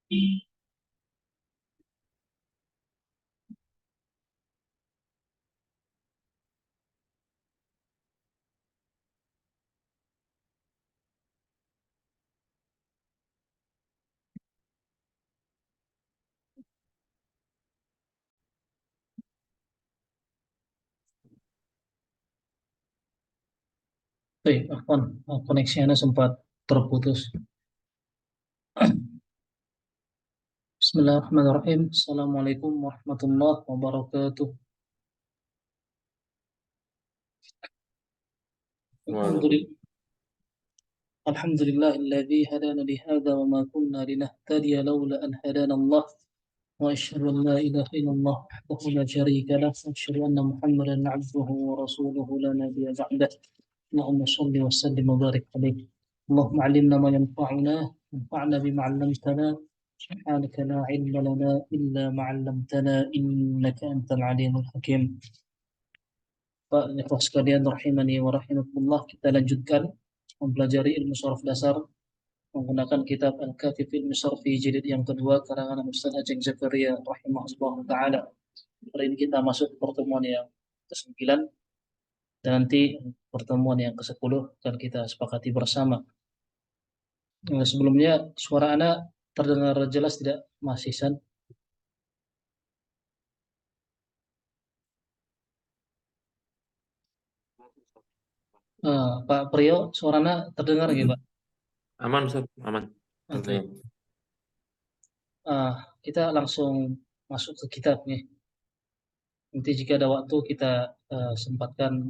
Baik, Afwan, koneksinya sempat terputus. Bismillahirrahmanirrahim. Assalamualaikum warahmatullahi wabarakatuh. Alhamdulillah. Alhamdulillahilladzi hadana lihada wa ma kunna linahtadiya laula an hadana Allah. Wa asyhadu an la ilaha illallah wahdahu la syarika lah wa asyhadu anna Muhammadan 'abduhu wa rasuluhu la nabiyya ba'dah. Allahumma shalli wa sallim wa barik alaihi. Allahumma 'allimna ma yanfa'una wanfa'na bima 'allamtana. سبحانك لا علم لنا إلا ما علمتنا إنك أنت العليم الحكيم. Pak, ikhwah sekalian rahimani wa rahimakumullah, kita lanjutkan mempelajari ilmu sharaf dasar menggunakan kitab Al-Kafi fil Misharfi jilid yang kedua karangan Ustaz Ajeng Zakaria rahimahullah taala. Hari ini kita masuk pertemuan yang ke-9 dan nanti pertemuan yang ke-10 akan kita sepakati bersama. Sebelumnya suara anak terdengar jelas tidak, Mas Ihsan? Pak Priyo, suaranya terdengar gitu, Pak? Aman, Ustaz, aman. Oke. Kita langsung masuk ke kitab nih. Nanti jika ada waktu kita sempatkan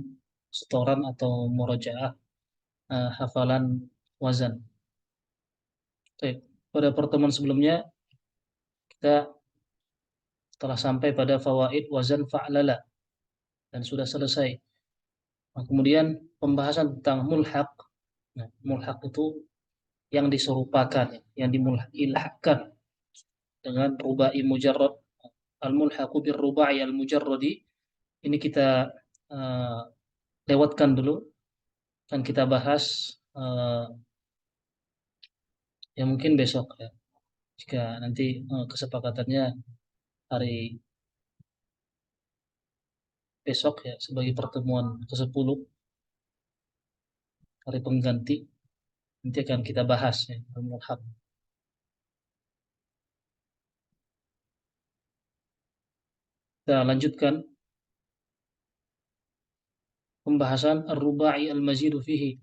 setoran atau murojaah hafalan wazan. Oke. Pada pertemuan sebelumnya kita telah sampai pada fawaid wazan fa'lala dan sudah selesai. Nah, kemudian pembahasan tentang mulhaq. Nah, mulhaq itu yang diserupakan, yang dimulhaqkan dengan rubai mujarrad. Al-mulhaqu bir rubai al-mujarradi ini kita lewatkan dulu, kan kita bahas ya mungkin besok ya, jika nanti kesepakatannya hari besok ya sebagai pertemuan ke-10 hari pengganti, nanti akan kita bahas ya al-mulhaq. Kita lanjutkan pembahasan ar-rubai al-mazidu fihi.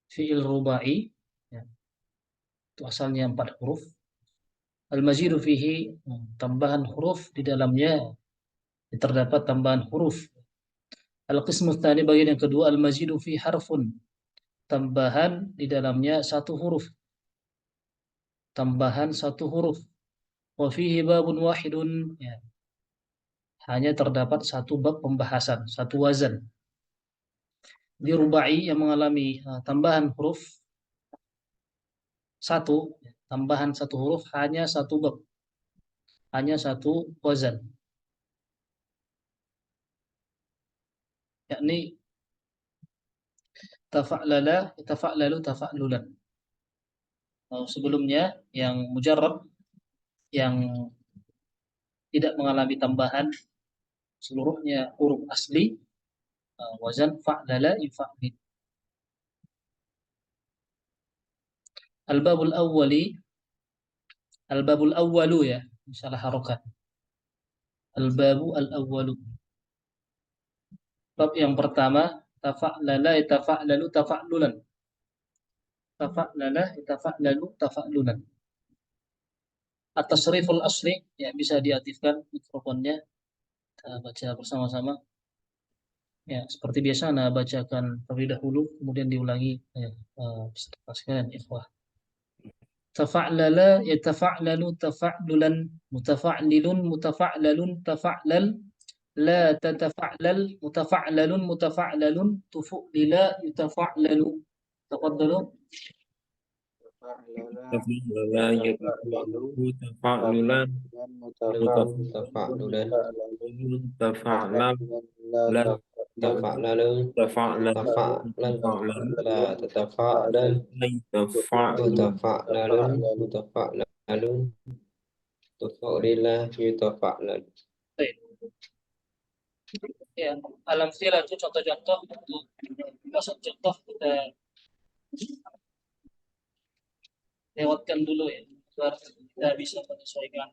Fi'il rubai ya, itu asalnya 4 huruf. Al-mazidu fihi, tambahan huruf di dalamnya terdapat tambahan huruf. Al-qismu tsani, bagian yang kedua, al-mazidu fi harfun, tambahan di dalamnya 1 huruf. Tambahan 1 huruf. Wa fihi babun wahidun ya. Hanya terdapat 1 bab pembahasan, 1 wazan. Di rubai yang mengalami tambahan huruf 1, tambahan 1 huruf hanya 1 bab. Hanya 1 wazan. Yakni tafa'lala, tafa'lalu, tafa'lulan. Sebelumnya yang mujarrad, yang tidak mengalami tambahan, seluruhnya huruf asli, wazan fa'lala yufa'lil. Al-babul awwalu ya, salah harokat. Al-babu al-awwalu. Bab yang pertama, tafa'lala tafa'lalu tafa'lulan. Tafa'lala tafa'lalu tafa'lulan. At-tasriful asli ya, bisa diaktifkan mikrofonnya. Kita baca bersama-sama. Ya, seperti biasa Anda bacakan terlebih dahulu kemudian diulangi peserta sekalian ikhwah. Tafa'lala yatafa'lalu tafa'lulan, mutafa'lilun mutafa'lalun tafa'lal, la tatafa'lal mutafa'lalun mutafa'lalun, tufu'lila yutafa'lalu. Tafadhalu. Tafa'lala yatafa'lalu tafa'lulan, mutafa'lulan tafa'lal, la tafa'lalu tafa'lal tafa'lan la tatafa'lan tafa'lal tutafa'lalun mutafa'lan Alun tafa'lila yutafa'lal. Baik. Ya, alam itu contoh-contoh untuk masuk contoh kita lewatkan dulu ya, agar kita bisa menyesuaikan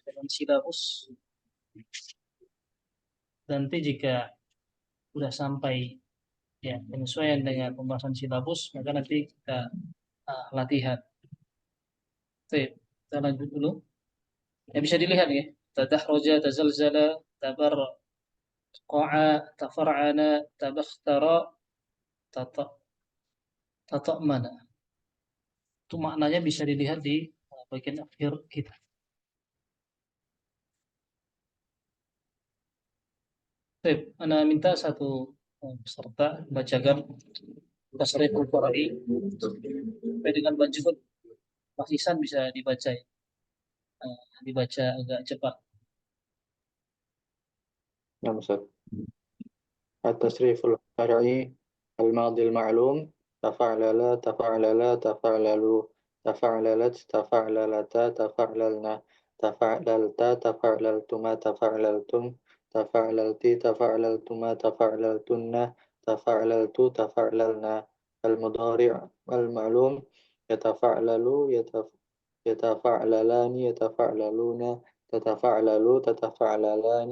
dengan silabus. Nanti jika sudah sampai ya penyesuaian dengan pembahasan silabus, maka nanti kita latihan. Baik, kita lanjut dulu. Ya bisa dilihat ya. Tadahroja, tazalzala, tabarqa'a, tafar'ana, tabakhtara, tata tata'mana. Itu maknanya bisa dilihat di bagian akhir kita. Baik, Anda minta satu peserta bacakan Tasriful Qara'i sampai dengan Banjul. Mas Ihsan bisa dibaca ya. Dibaca agak cepat. نعم أستاذ. التصريف الفرعي الماضي المعلوم تفعلل تفعلل تفعللوا تفعللت تفعللتا تفعللنا تفعللت تفعللتما تفعللتم تفعللت تفعللتما تفعللتن تفعللت تفعللنا المضارع المعلوم يتفعلل يتفعللان يتفعللون تتفعلل تتفعللان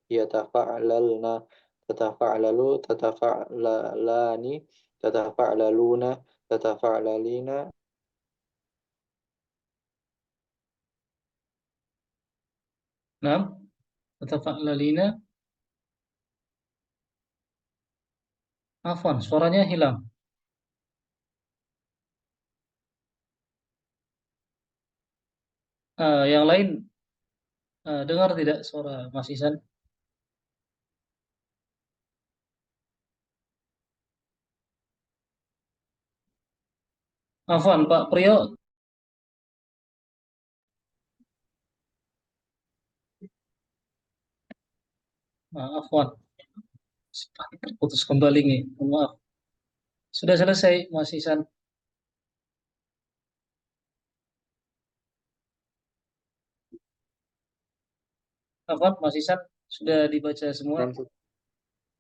يتفعللن تتفعلل تتفعللان تتفعللون تتفعللين. Nah, tatafa'lalina. Afwan, suaranya hilang. Yang lain dengar tidak suara Mas Ihsan? Afwan, Pak Priyo. Afwan, putus kembali nih. Maaf. Sudah selesai Mas Ihsan. Afwan, Mas Ihsan sudah dibaca semua.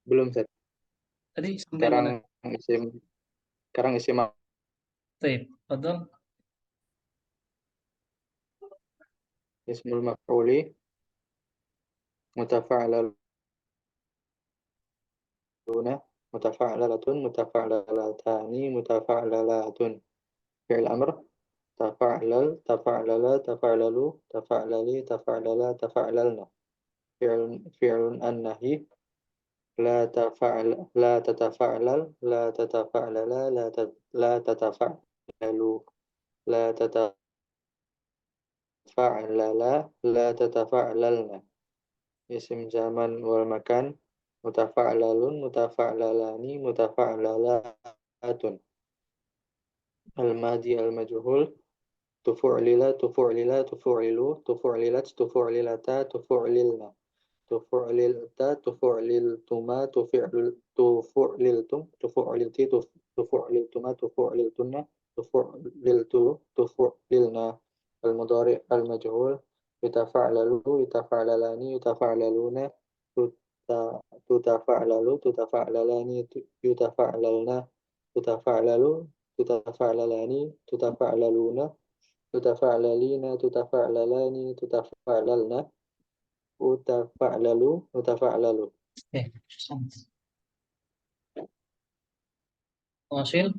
Belum Ustaz. Tadi sampai mana? Sekarang isim Baik, betul. ismul maf'uli mutafa'laluna mutafa'lalatun mutafa'lalatani mutafa'lalatun. Fi'il amr tafa'lal tafa'lala tafa'lalu tafa'lali tafa'lala tafa'lalna. Fi'lun an-nahi لا تفعل لا تتفعلل لا تتفعللا لا تتفعلوا لا تتفعللا لا تتفعللن. اسم زمان والمكان متفعلل متفعللان متفعللات. الماضي المجهول تفعلل تفعلل تفعلوا تفعللت تفعللتا تفعللن تفعللت تفعللتما تفعللتم تفعللتي تفعللتما تفعللتن تفعللت تفعللنا. المضارع المجهول يتفعلل يتفعللان يتفعللون تتفعلل تتفعللان يتفعللن تتفعلل تتفعللان تتفعللون تتفعللين تتفعللان تتفعللن utafa'lalu. Hasil.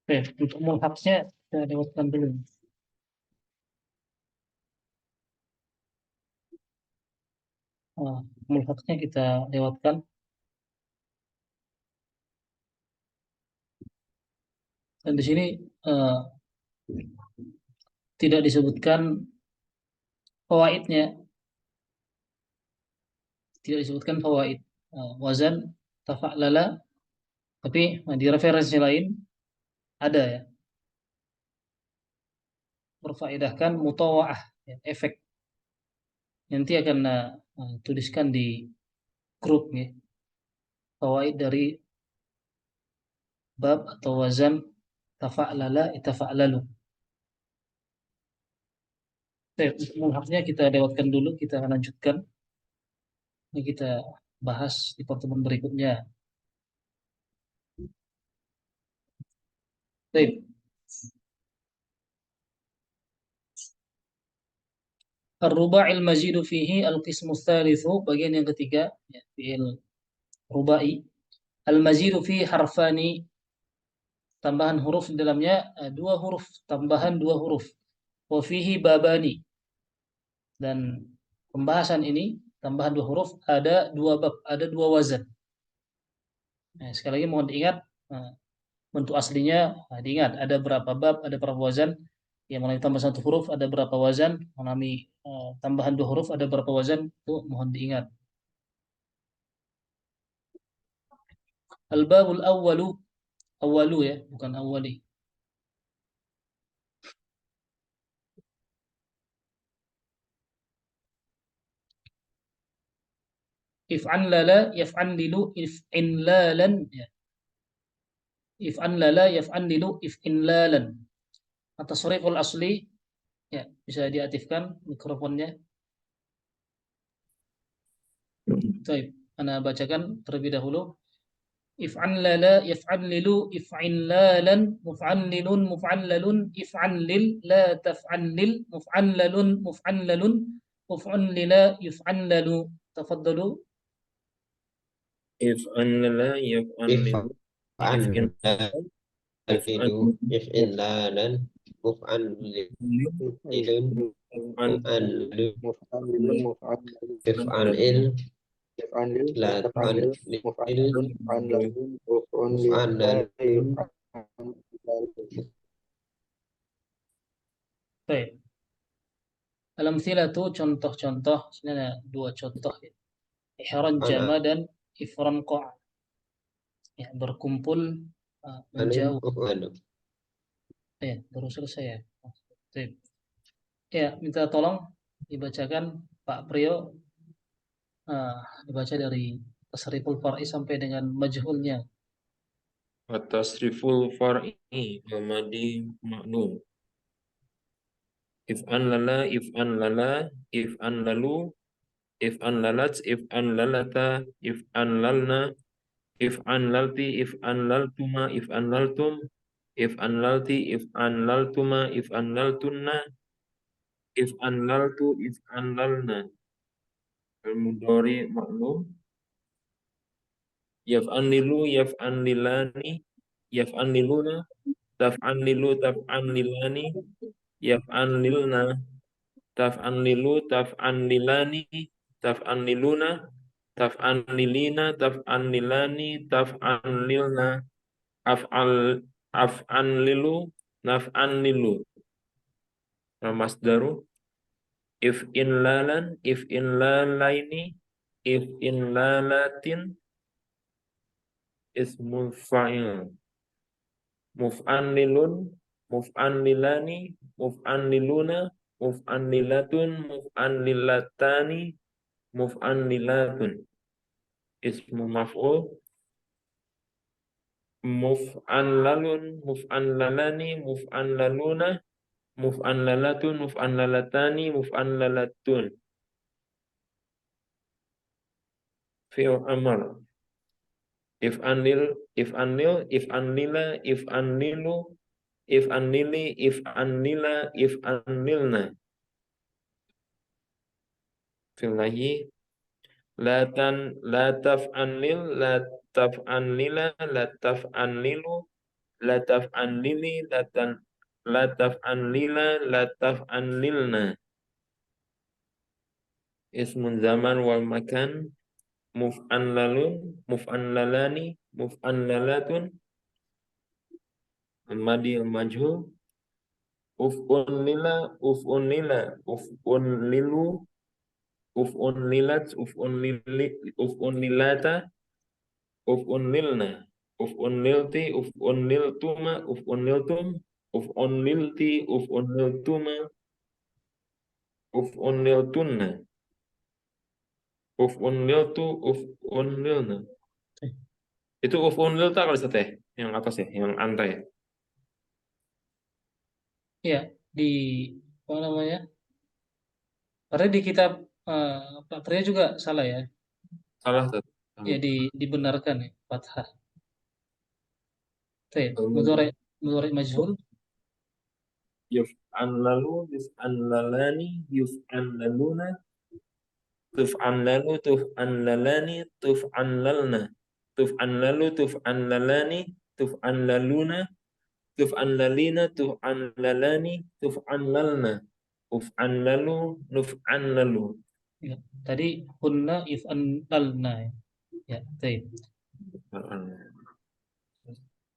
Oke, untuk mulhaksnya kita lewatkan dulu. Mulhaksnya kita lewatkan. Dan di sini tidak disebutkan fawaidnya, tidak disebutkan fawaid wazan tafa'lala, tapi di referensi lain ada ya. memfaedahkan mutawa'ah, ya, efek. Nanti akan tuliskan di grup ya, fawaid dari bab atau wazan tafa'lala itafa'lalu. Untuk mulhaqnya kita lewatkan dulu, kita akan lanjutkan. Ini kita bahas di pertemuan berikutnya. Baik. Ar-ruba'il mazidu fihi al-qismu tsalitsu, bagian yang ketiga, ya, fi'il rubai. Al-mazidu fihi harfani, tambahan huruf di dalamnya dua huruf, tambahan dua huruf. Wa fihi babani, dan pembahasan ini tambahan dua huruf ada dua bab, ada dua wazan. Nah, sekali lagi mohon diingat bentuk aslinya, diingat ada berapa bab, ada berapa wazan. Yang mulai tambah satu huruf ada berapa wazan, mengalami tambahan dua huruf ada berapa wazan, itu mohon diingat. Al-babul awwalu ya, bukan awwali. If'an lala yaf'an lilu if'in lalan ya. If'an lala yaf'an lilu if'in lalan. At-tasriful asli ya, bisa diaktifkan mikrofonnya. Baik, ana bacakan terlebih dahulu. If'an lala yaf'an lilu if'in lalan muf'an lilun muf'an lalun if'an lil la taf'an lil muf'an lalun muf'an lalun muf'an lila yuf'an lalu. Tafaddalu. If'an lala yaf'an lilu if'in if'inlalan muf'an lilun muf'an lilun if'an il la taf'an lil muf'an lalun. Baik. Al-amthilatu, contoh-contoh. Sini ada dua contoh ya. Ihran jama dan ifran qa'. Ya, berkumpul menjauh. Ya, baru selesai ya. Baik. Ya, minta tolong dibacakan Pak Priyo, dibaca dari tasriful far'i sampai dengan majhulnya. At-tasriful far'i al-madi ma'lum. If'an lala if'an lala if'an lalu if'an lalat if'an lalata if'an lalna if'an lalti if'an laltuma if'an laltum if'an lalti if'an laltuma if'an laltunna if'an laltu if'an lalna. Al-mudhari ma'lum. Yaf'an lilu yaf'an lilani yaf'an liluna taf'an lilu taf'an lilani yaf'an lilna taf'an lilu taf'an lilani taf'an liluna taf'an lilina taf'an lilani taf'an lilna af'an lilu naf'an lilu. Masdaru if in lalan if in lalaini if in lalatin ismul fa'il. Muf'an lilun muf'an lilani muf'an liluna muf'an lilatun muf'an lilatani muf'an lilatun. Ismu maf'ul. Muf'an lalun muf'an lalani muf'an laluna muf'an lalatun muf'an lalatani muf'an lalatun. Fi'il amr. If anil if anlila if anlilu if anili if anlila if anlilna. Filahi la taf'anlil la taf'anlila la taf'anlilu la taf'anlili la taf'anlila la taf'anlilna. Ismun zaman wal makan. Muf'an lalun muf'an lalani muf'an lalatun. Al-madi al-majhul. Uf'un lila uf'un lila uf'un lilu uf'un lilat uf'un lilata uf'un lilna uf'un lilti uf'un liltuma uf'un liltum uf'un lilti, uf'un liltuma, uf'un liltunna, uf'un liltu, uf'un lilna. Itu uf'un lilta kalau teh yang atas ya, yang anta ya. Ya, di apa namanya? Karena di kitab Pak Pria juga salah ya. Salah tuh. Ya dibenarkan ya, fathah. Tuh, Um, mudhari majhul. Yuf'an lalu, yuf'an lalani, yuf'an laluna, tuf'an lalu, tuf'an lalani, tuf'an lalna, tuf'an lalu, tuf'an lalani, tuf'an laluna, tuf'an lalina, tuf'an lalani, tuf'an lalna, uf'an lalu, nuf'an lalu. Ya, tadi kunna if'an lalna. Ya, tuh.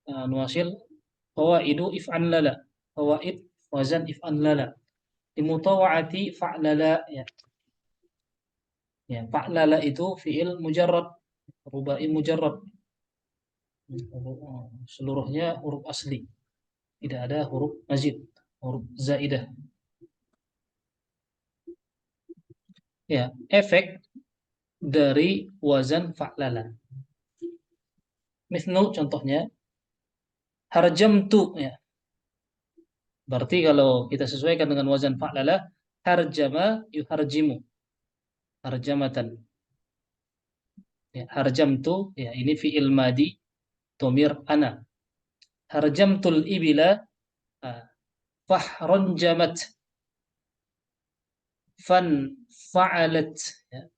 Nuasil fawaidu if'an lala. Fawaid wazan if'an lala. Dimutawa'ati fa'lala ya. Ya, fa'lala itu fi'il mujarrad, rubai mujarrad. Seluruhnya huruf asli. Tidak ada huruf mazid, huruf zaidah. Ya, efek dari wazan fa'lala. Misnu contohnya harjamtu ya. Berarti kalau kita sesuaikan dengan wazan fa'lala, harjama yuharjimu. Harjamatan. Ya, harjamtu ya ini fi'il madi domir ana. Harjamtul ibila fahronjamat fan fa'alat ya.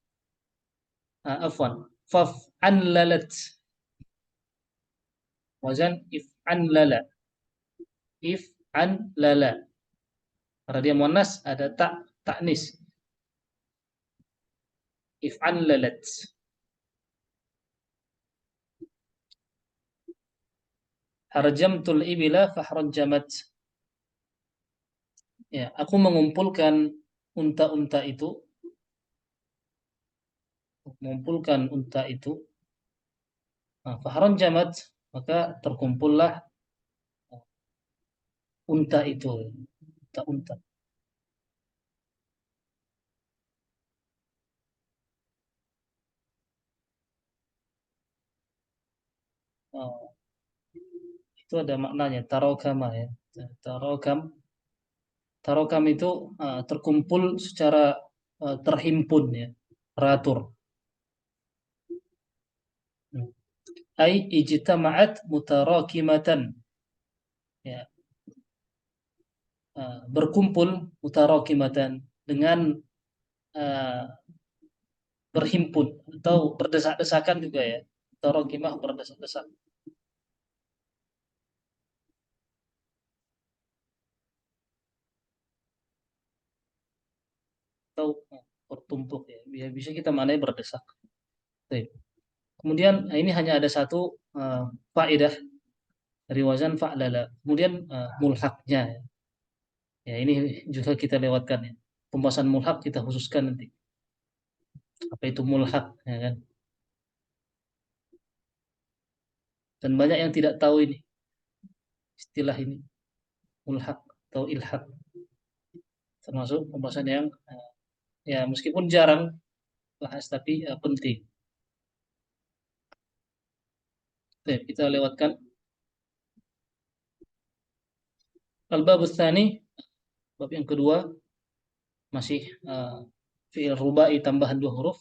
Afwan faf'anlalat wazan if'anlala if'anlala karena dia muannas ada taknis if'anlalat harjamtul ibila fahronjamat ya aku mengumpulkan unta-unta itu fahron jamat maka terkumpullah unta itu unta-unta itu ada maknanya tarokama ya tarokam itu terkumpul secara terhimpun ya teratur ai ijtama'at mutarakimatan ya berkumpul mutarakimatan dengan berhimpun atau berdesak-desakan juga ya mutarakimah berdesak-desak atau bertumpuk ya bisa kita maknai berdesak. Kemudian ini hanya ada satu faedah dari wazan fa'lala. Kemudian mulhaknya ya ini juga kita lewatkan ya. Pembahasan mulhak kita khususkan nanti. Apa itu mulhak ya kan? Dan banyak yang tidak tahu ini istilah ini mulhak atau ilhak. Termasuk pembahasan yang ya meskipun jarang bahas tapi penting. Oke, kita lewatkan al-bab tsani, bab yang kedua masih fi'il rubai tambahan 2 huruf.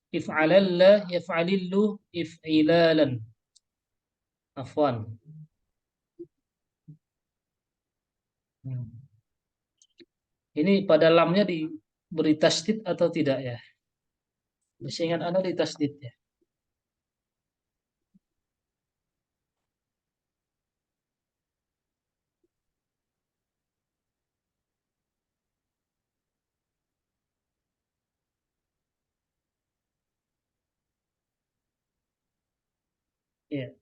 If'alalla yaf'alillu if'ilalan. Afwan. Ini pada lamnya diberi tasdid atau tidak ya? Seingat Anda di tasdid ya. Ya.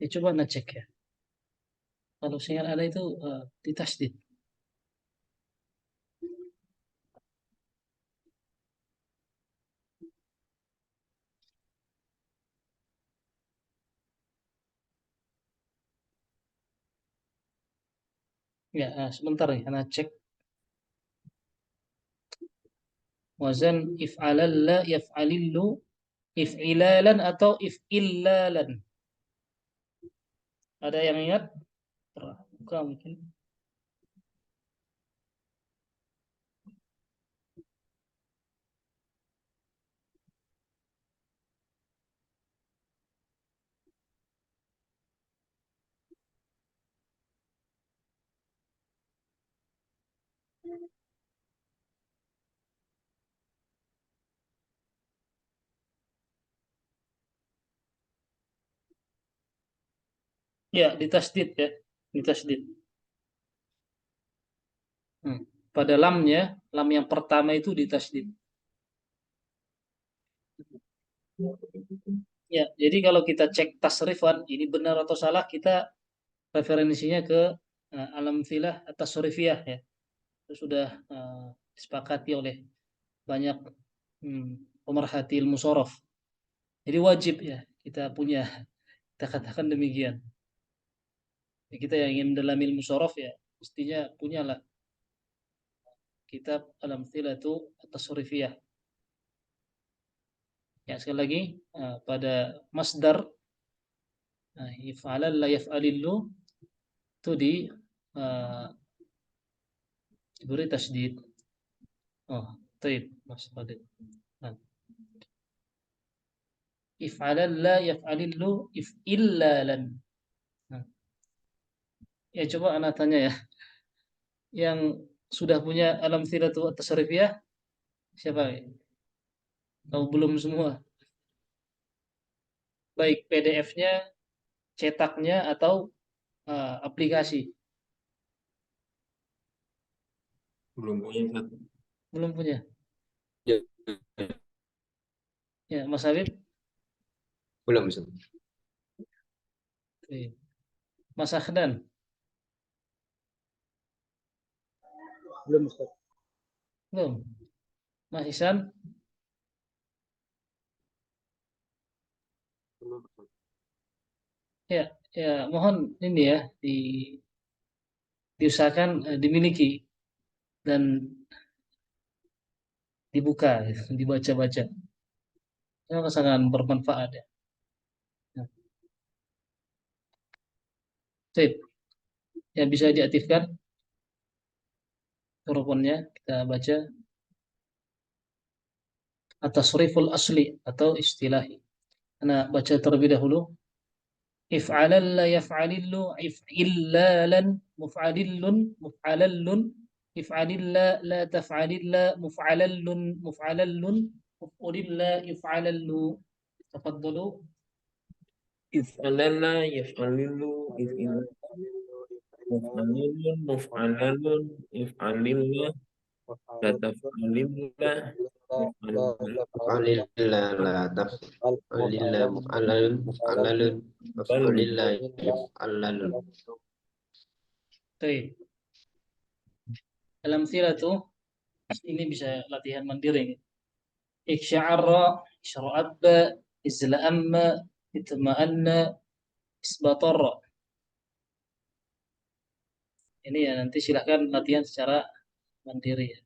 Ya coba ngecek ya. Kalau seingat Anda itu di tasdid. Ya, sebentar nih, Ana cek. Wazan if'alalla yaf'alillu if'ilalan atau if'illalan. Ada yang ingat? Buka mungkin. Ya, ditasdid ya. Ditasdid. Pada lamnya, lam yang pertama itu ditasdid. Ya, jadi kalau kita cek tasrifan, ini benar atau salah, kita referensinya ke alam filah atas tasrifiyah ya. Itu sudah disepakati oleh banyak pemerhati ilmu sorof. Jadi wajib ya kita punya, kita katakan demikian. Ya, kita yang ingin dalam ilmu sorof ya mestinya punyalah kitab Al-Amthilatu At-Tasrifiyah. Ya, sekali lagi pada masdar if'alal la yaf'alillu itu diberi tasdid. Oh, taib Mas Fadil. Nah. If'alal la yaf'alillu if'illalan. Nah. Ya coba anak tanya ya. Yang sudah punya Al-Amthilatu At-Tasrifiyah siapa ya? Tahu belum semua? Baik PDF-nya, cetaknya atau aplikasi? Belum punya satu. Belum punya. Ya, Ya, Mas Habib? belum Ustaz. Mas Akhdan? Belum Ustaz. Belum. Mas Ihsan? Belum Ustaz. Ya, ya mohon ini ya diusahakan dimiliki dan dibuka, dibaca-baca. Itu sangat bermanfaat ya. Nah, sip. Ya bisa diaktifkan mikrofonnya, kita baca at-tasriful asli atau istilahi. Ana baca terlebih dahulu. If'alal la yaf'alillu if'illalan muf'alillun muf'alallun if'alilla la taf'alilla muf'alallun muf'alallun muf'ulilla yuf'alallu. Tafaddalu. If'alalla yaf'alillu if'alilun muf'alalun if'alillah la taf'alillah Muf'alillah la taf'alillah muf'alalun muf'alalun maf'ulillah yuf'alalun. Baik. Dalam sila tuh ini bisa latihan mandiri. Iksya'arra, isyara'abba, izla'amma, itma'anna, isbatarra. Ini ya nanti silahkan latihan secara mandiri ya.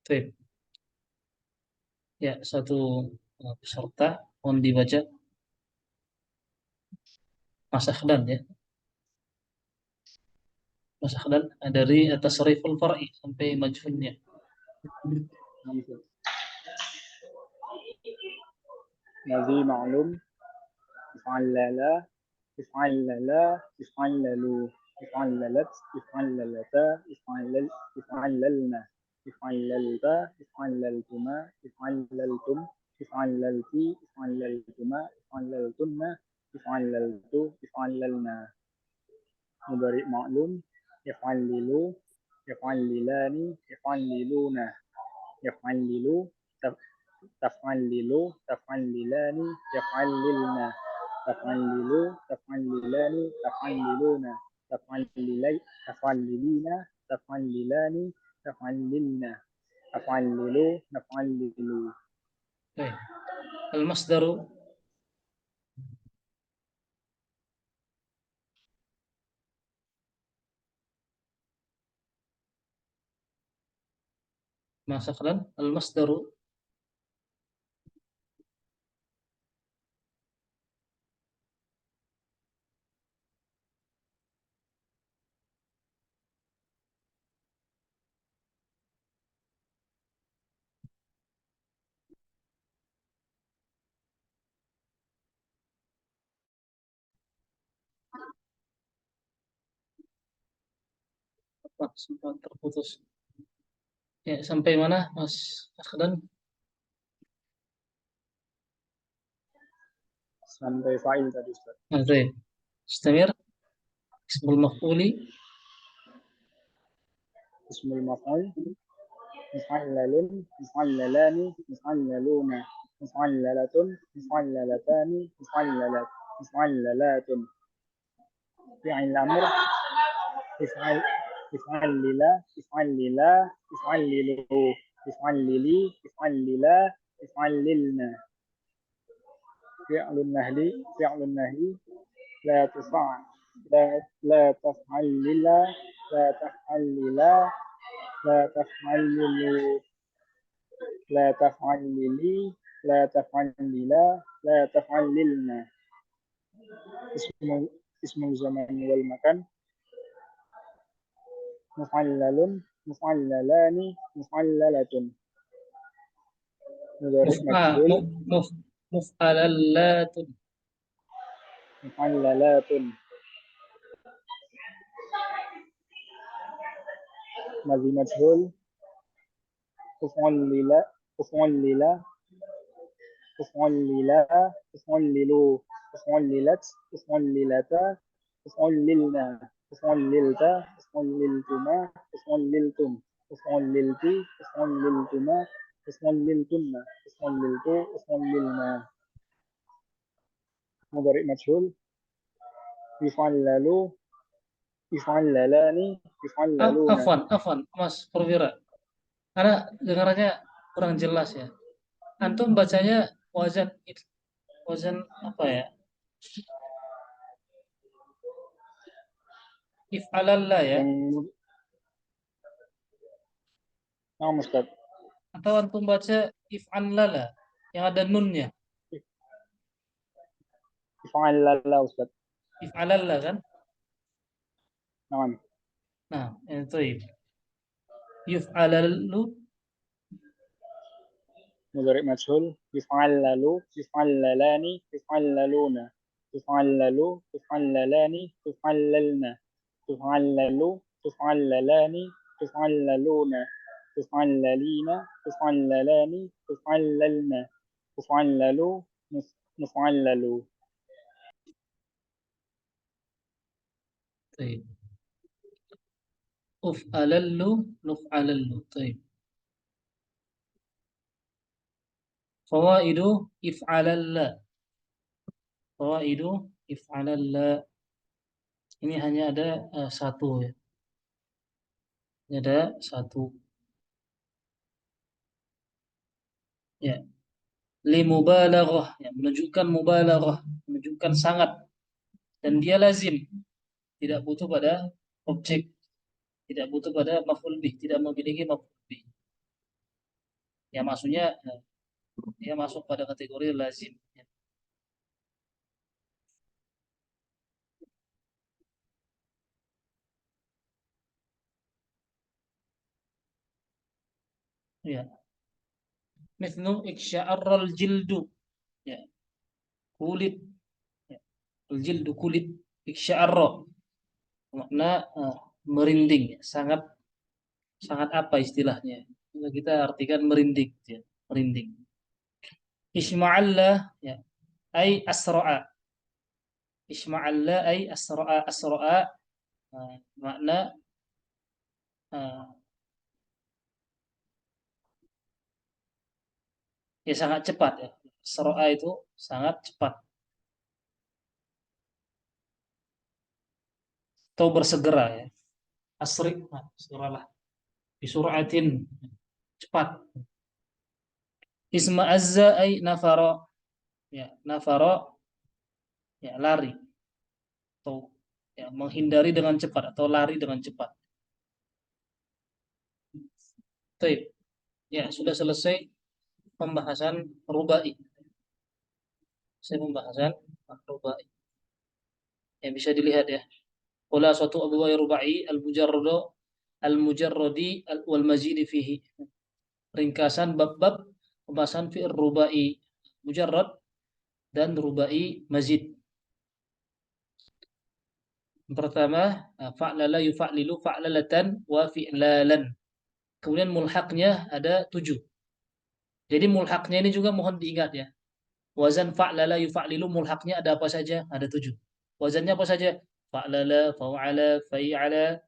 Baik. Ya, satu peserta mohon dibaca. Mas Akhdan ya. Mas Akhdan dari tasriful far'i sampai majhulnya. Nazi ma'lum if'allala if'allala if'allalu if'allalat if'allalata if'allalna if'allalta if'allaltuma if'allaltum if'allalti if'allaltuma if'allaltunna if'allaltu if'allalna. Mudhari' ma'lum if'allilu if'allilani if'alliluna if'allilu taf'allilu taf'allilani yaf'allilna taf'allilu taf'allilani taf'alliluna taf'allilina taf'allilani taf'allilna taf'allilu naf'allilu. Baik. Al-masdaru Masakan al-masdaru apa? Sempat terputus. Ya, sampai mana, Mas Akhdan? Sampai fa'il tadi Ustaz. Nanti. Istamir. Ismul maf'uli. Ismul maf'ul muf'allalun, muf'allalani, muf'allaluna, muf'allalatun, muf'allalatani, muf'allalatun. Fi'il amr if'al if'allila, if'allila, if'allilu, if'allili, if'allila, if'allilna. Fi'lun nahyi la tufa'al la taf'allila, la taf'allila, la taf'allilu, la taf'allili, la taf'allila, la taf'allilna. Ismul zaman wal makan muf'allalun, muf'allalani, muf'allalatun. Mudhari' majhul Muf'alallatun. muf'allalatun. Madhi majhul uf'allila, uf'allila, uf'allila, uf'allilu, uf'allilat, uf'allilata, uf'allilna, uf'allilta, uf'alliltuma, uf'alliltum, uf'allilti, uf'alliltuma, uf'alliltunna, uf'alliltu, uf'allilna. Mudhari' majhul yuf'allalu, yuf'allalani, yuf'allaluna. Afwan, Mas Purwira. Karena dengarannya kurang jelas ya. Antum bacanya wazan apa ya? If'alalla ya. Nah, Ustaz. Atau antum baca if'allala yang ada nunnya. If'allala Ustaz. If'alalla kan? Naam. Nah, itu yuf'alalu mudhari' majhul yuf'allalu, yuf'allalani, yuf'allaluna, yuf'allalu, yuf'allalani, yuf'allalna, yuf'allalu, yuf'allalani, yuf'allaluna, yuf'allalina, yuf'allalani, yuf'allalna, yuf'allalu, yuf'allalu. طيب uf'alallu nuf'alallu. طيب fawaidu if'alalla. Fawaidu if'alalla. Ini hanya ada satu ya. Ini ada satu. Ya. Limubalaghah, ya, menunjukkan mubalaghah, menunjukkan sangat, dan dia lazim, tidak butuh pada objek, tidak butuh pada maf'ul bih, tidak memiliki maf'ul bih. Ya, maksudnya dia masuk pada kategori lazim. Ya. Mithlu iksya'arral jildu. Ya. Kulit. Ya. Jildu kulit. Iksya'arra. Makna merinding. Sangat apa istilahnya? Kita artikan merinding. Ya. Merinding. Isma'alla. Ya. Ay asra'a. Isma'alla ay asra'a. Asra'a. Makna ya sangat cepat ya. Asra'a itu sangat cepat. Atau bersegera ya. Asri, segeralah. Bisur'atin, cepat. Isma azza ay nafara. Ya, nafara ya lari. Atau ya menghindari dengan cepat atau lari dengan cepat. Baik. Ya, sudah selesai pembahasan rubai. Saya pembahasan rubai. Ya, bisa dilihat ya. Qula suatu abwai rubai al-mujarradi wal mazidi fihi. Ringkasan bab-bab pembahasan fi'il rubai mujarrad dan rubai mazid. Yang pertama, fa'lala yufa'lilu fa'lalatan wa fi'lalan. Kemudian mulhaqnya ada 7. Jadi mulhaqnya ini juga mohon diingat ya. Wazan fa'lala yufa'lilu mulhaqnya ada apa saja? Ada 7. Wazannya apa saja? Fa'lala, fa'ala, fai'ala,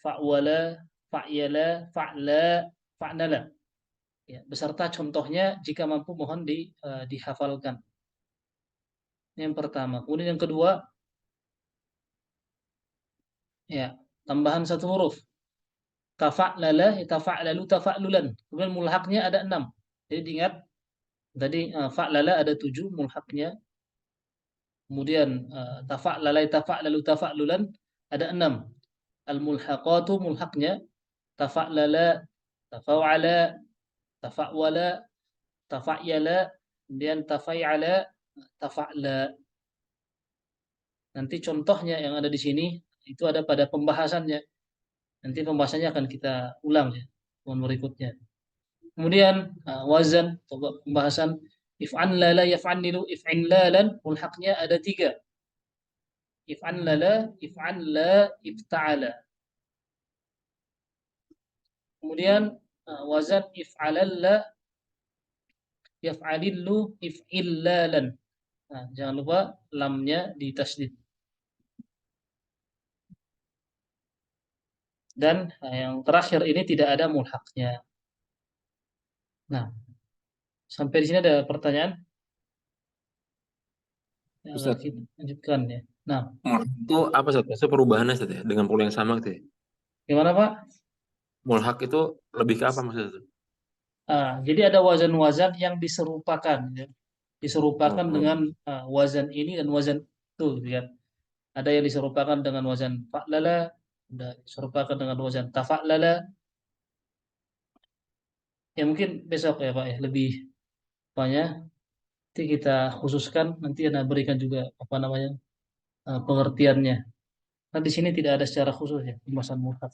fa'wala, fa'yala, fa'la, fa'nala. Ya, beserta contohnya jika mampu mohon dihafalkan. Yang pertama. Kemudian yang kedua, ya, tambahan 1 huruf. Tafa'lala, tafa'lalu, tafa'lulan. Kemudian mulhaqnya ada 6. Jadi diingat tadi fa'lala ada 7 mulhaqnya. Kemudian tafa'lala, tafa'lalu, tafa'lulan ada 6. Al-mulhaqatu mulhaqnya tafa'lala, tafa'ala, tafa'wala, tafa'yala, kemudian tafa'ala, tafa'la. Nanti contohnya yang ada di sini itu ada pada pembahasannya. Nanti pembahasannya akan kita ulang ya, berikutnya. Kemudian wazan, coba pembahasan if'an lala yaf'anilu if'in lalan mulhaqnya ada 3. If'an lala, if'an la, ifta'ala. Kemudian wazan if'alalla yaf'alillu if'illalan. Nah, jangan lupa lamnya ditasdid. Dan yang terakhir ini tidak ada mulhaqnya. Nah, sampai di sini ada pertanyaan? Ya, Ustaz. kita lanjutkan ya. Nah, Mulhaq itu apa Ustaz? Itu perubahannya Ustaz ya? Dengan pola yang sama gitu ya? gimana Pak? Mulhaq itu lebih ke apa maksudnya? Jadi ada wazan-wazan yang diserupakan ya. Diserupakan Oh. dengan wazan ini dan wazan itu gitu kan. Ada yang diserupakan dengan wazan fa'lala, ada diserupakan dengan wazan tafa'lala. Ya mungkin besok ya Pak ya lebih banyak. Nanti kita khususkan, nanti Anda berikan juga apa namanya pengertiannya. Nah di sini tidak ada secara khusus ya pembahasan mulhaq.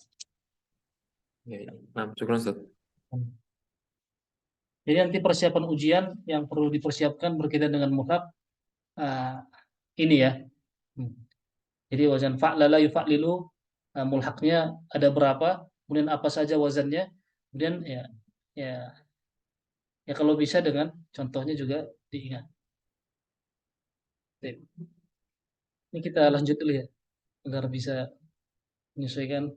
Ya. Nah, syukur Ustaz. Jadi nanti persiapan ujian yang perlu dipersiapkan berkaitan dengan mulhaq ini ya. Jadi wazan fa'lala yufa'lilu mulhaqnya ada berapa, kemudian apa saja wazannya, kemudian ya kalau bisa dengan contohnya juga diingat. Ini kita lanjut dulu ya agar bisa menyesuaikan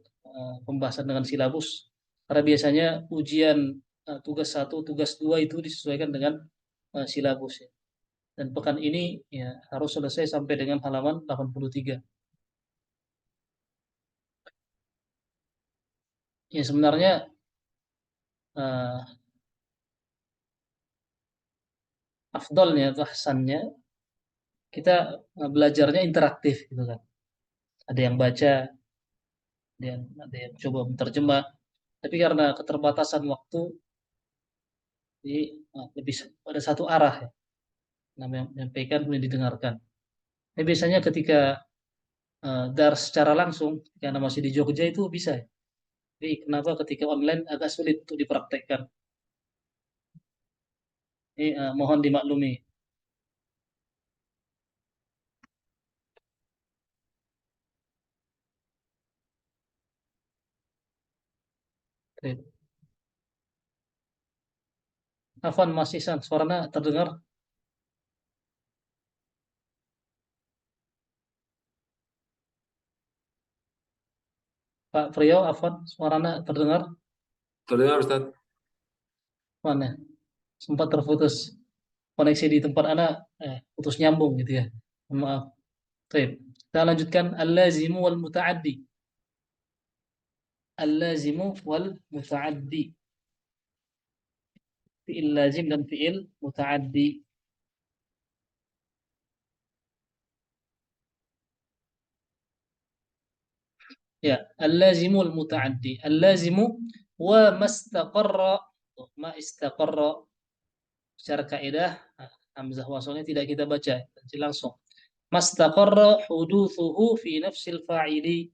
pembahasan dengan silabus. Karena biasanya ujian tugas 1, tugas 2 itu disesuaikan dengan silabus ya. Dan pekan ini ya harus selesai sampai dengan halaman 83. Ya sebenarnya afdolnya atau hasannya kita belajarnya interaktif gitu kan. Ada yang baca, ada yang coba menerjemah. Tapi karena keterbatasan waktu, jadi lebih pada satu arah ya. Namanya menyampaikan kemudian didengarkan. Ini biasanya ketika dars secara langsung, karena masih di Jogja itu bisa. Ya. Jadi kenapa ketika online agak sulit untuk dipraktekkan? Ini mohon dimaklumi. Oke. Afwan Mas Ihsan, suaranya terdengar? Pak Priyo, Afwan, suaranya terdengar? Terdengar Ustaz. Mana? Sempat terputus. Koneksi di tempat anak putus nyambung gitu ya. Maaf. Baik. Kita lanjutkan al-lazimu wal muta'addi. Al-lazimu wal muta'addi. Fi'il lazim dan fi'il muta'addi. Ya, al-lazimu wal muta'addi. Al-lazimu wa mastaqarra ma istaqarra secara kaidah hamzah wasalnya tidak kita baca langsung. Mastaqarra huduthuhu fi nafsil fa'ili.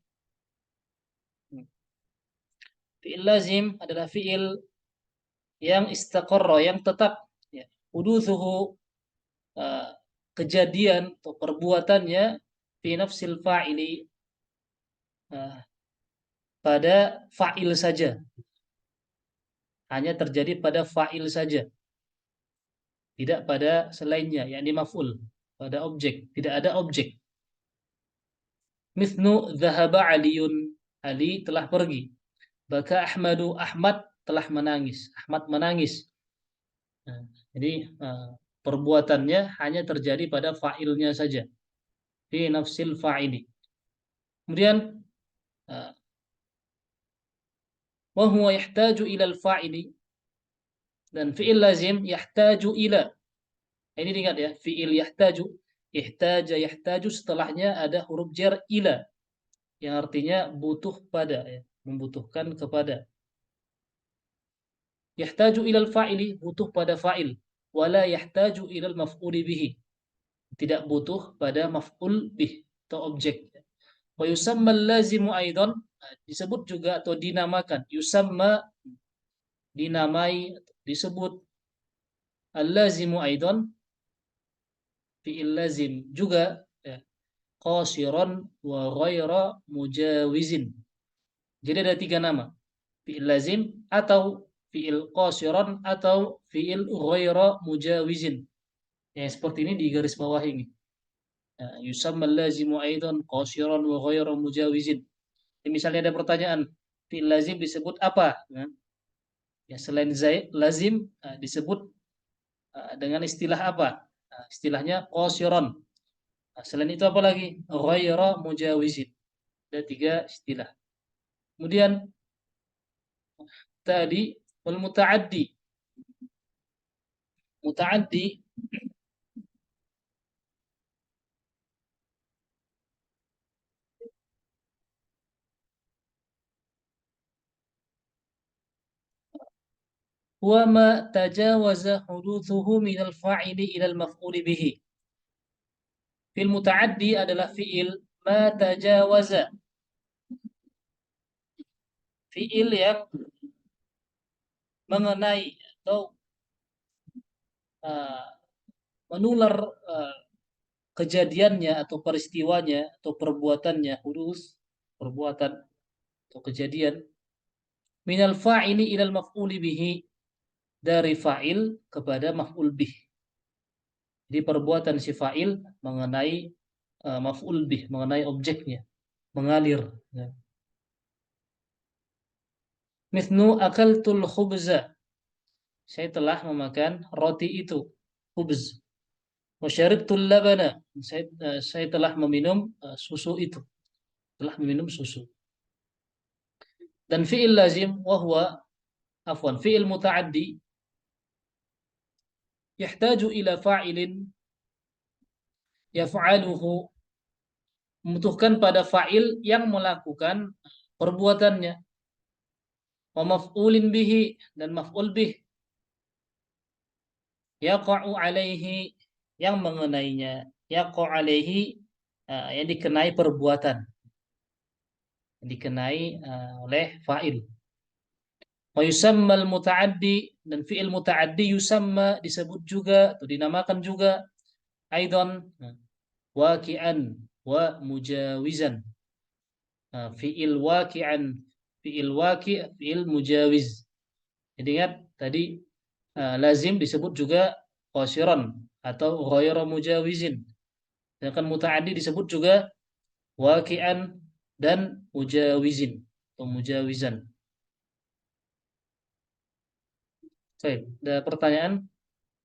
Fi'il lazim adalah fi'il yang istaqarra, yang tetap, ya. Huduthuhu kejadian atau perbuatannya fi nafsil fa'ili pada fa'il saja. Hanya terjadi pada fa'il saja. Tidak pada selainnya, yakni maf'ul, pada objek, tidak ada objek. Mithnu dhahaba Aliyun, Ali telah pergi. Baka Ahmadu, Ahmad telah menangis, Ahmad menangis. Nah, jadi perbuatannya hanya terjadi pada fa'ilnya saja, fi nafsil fa'ili. Kemudian wa huwa yahtaju ila al-fa'ili, dan fi'il lazim yahtaju ila. Ini ingat ya, fi'il yahtaju, ihtaja yahtaju, setelahnya ada huruf jar ila yang artinya butuh pada, ya, membutuhkan kepada. Yahtaju ilal fa'ili, butuh pada fa'il. Wala yahtaju ilal maf'uli bihi, tidak butuh pada maf'ul bih atau objek. Wa yusamma lazimu aidan, disebut juga atau dinamakan. Yusamma, dinamai, disebut. Al-lazimu aidan, fi'il lazim juga, ya. Qasiran wa ghaira mujawizin. Jadi ada 3 nama. Fi'il lazim atau fi'il qasiran atau fi'il ghaira mujawizin. Yang seperti ini di garis bawah ini. Yusamma lazimu aidan qasiran wa ghaira mujawizin. Jadi misalnya ada pertanyaan, fi'il lazim disebut apa? Ya, selain lazim disebut dengan istilah apa? Istilahnya qasiran. Selain itu apa lagi? Ghaira mujawizin. Ada 3 istilah. Kemudian tadi wal muta'addi. Muta'addi huwa ma tajawaza huduthuhu minal fa'ili ilal maf'uli bihi. Fi'il muta'addi adalah fi'il ma tajawaza, fi'il yang mengenai atau menular kejadiannya atau peristiwanya atau perbuatannya, hudus, perbuatan atau kejadian, minal fa'ili ilal maf'uli bihi, dari fa'il kepada maf'ul bih. Jadi perbuatan si fa'il mengenai maf'ul bih, mengenai objeknya, mengalir. Ya. Mithnu akaltul khubza, saya telah memakan roti itu, khubz. Wa syaribtul labana, saya telah meminum susu itu, telah meminum susu. Dan fi'il lazim wahwa fi'il muta'addi yahtaju ila fa'ilin yaf'aluhu, membutuhkan pada fa'il yang melakukan perbuatannya. Wa maf'ulin bihi, dan maf'ul bih, yaqa'u alaihi, yang mengenainya, yaqa'u alaihi, yang dikenai perbuatan, yang dikenai oleh fa'il. Wa yusammal muta'addi, dan fi'il muta'addi yusamma, disebut juga atau dinamakan juga, aidan waqi'an wa mujawizan. Fi'il waqi'an, fi'il waqi', fi'il mujawiz. Jadi ingat tadi lazim disebut juga qasiran atau ghairu mujawizin. Sedangkan muta'addi disebut juga waqi'an dan mujawizin atau mujawizan. Baik, ada pertanyaan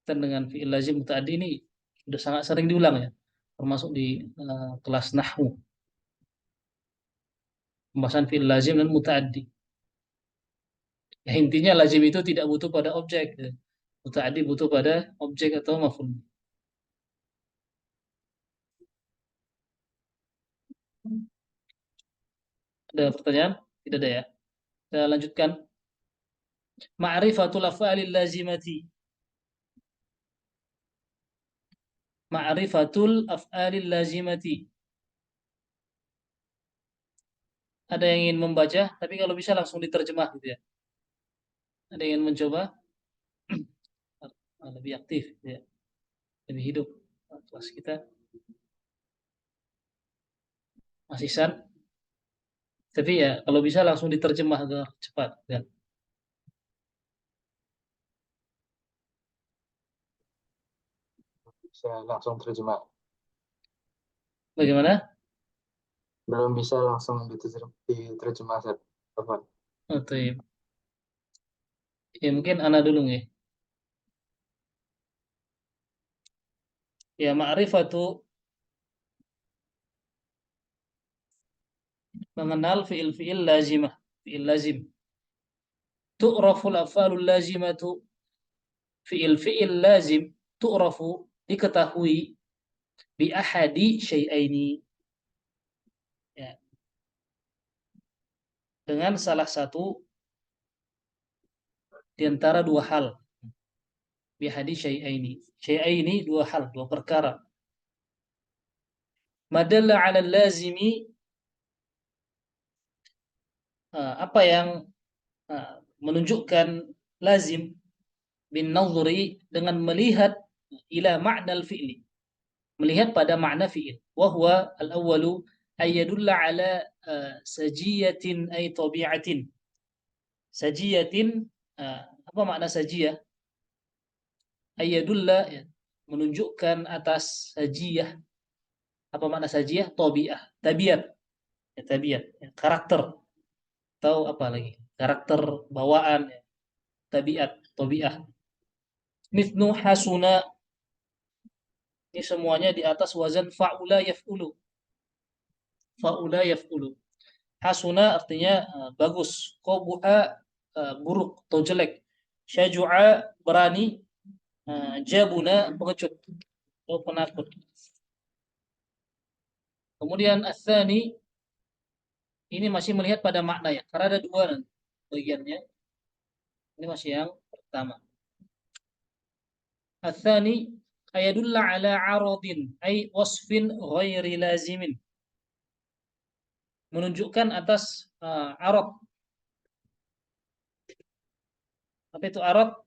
dengan fi'il lazim muta'addi ini sudah sangat sering diulang ya, termasuk di kelas nahwu. Pembahasan fi'il lazim dan muta'addi. Ya, intinya lazim itu tidak butuh pada objek. Ya. Muta'addi butuh pada objek atau maf'ul. Ada pertanyaan? Tidak ada ya. Kita lanjutkan. Ma'rifatul af'alil lazimati. Ma'rifatul af'alil lazimati. Ada yang ingin membaca, tapi kalau bisa langsung diterjemah gitu ya. Ada yang ingin mencoba? Lebih aktif gitu ya. Lebih hidup kelas kita. Mas Ihsan. Tapi ya kalau bisa langsung diterjemah agar cepat ya. Saya langsung terjemah. Bagaimana? Belum bisa langsung diterjemah, Ustaz. Apa? Oh, iya. Ya mungkin ana dulu ya. Ya ma'rifatu mengenal fiil-fiil lazimah, fiil lazim. Tu'raful af'alul lazimatu fiil-fiil lazim tu'rafu diketahui bi ahadi syai'aini ya, dengan salah satu di antara dua hal. Bi ahadi syai'aini. Syai'aini dua hal, dua perkara. Madalla 'ala lazimi apa yang menunjukkan lazim bin nazri dengan melihat ila ma'nal fi'li, melihat pada makna fi'il. Wa huwa al-awwalu ay yadulla ala sajiyatin ay tabi'atin. Sajiyatin apa makna sajiyah? Ay yadulla ya, menunjukkan atas sajiyah. Apa makna sajiyah? Tabi'ah, tabiat. Ya, tabiat, ya, karakter. Atau apa lagi? Karakter bawaan, ya, tabiat, tabi'ah. Mithnu hasuna, ini semuanya di atas wazan fa'ula yaf'ulu. Fa'ula yaf'ulu. Hasuna artinya bagus. Qabuha buruk atau jelek. Syaju'a berani. Jabuna pengecut atau penakut. Kemudian ats-tsani ini masih melihat pada makna ya. Karena ada dua bagiannya. Ini masih yang pertama. Ats-tsani ayadulla ala 'aradin ay wasfin ghairi lazimin. Menunjukkan atas arad. Apa itu arad?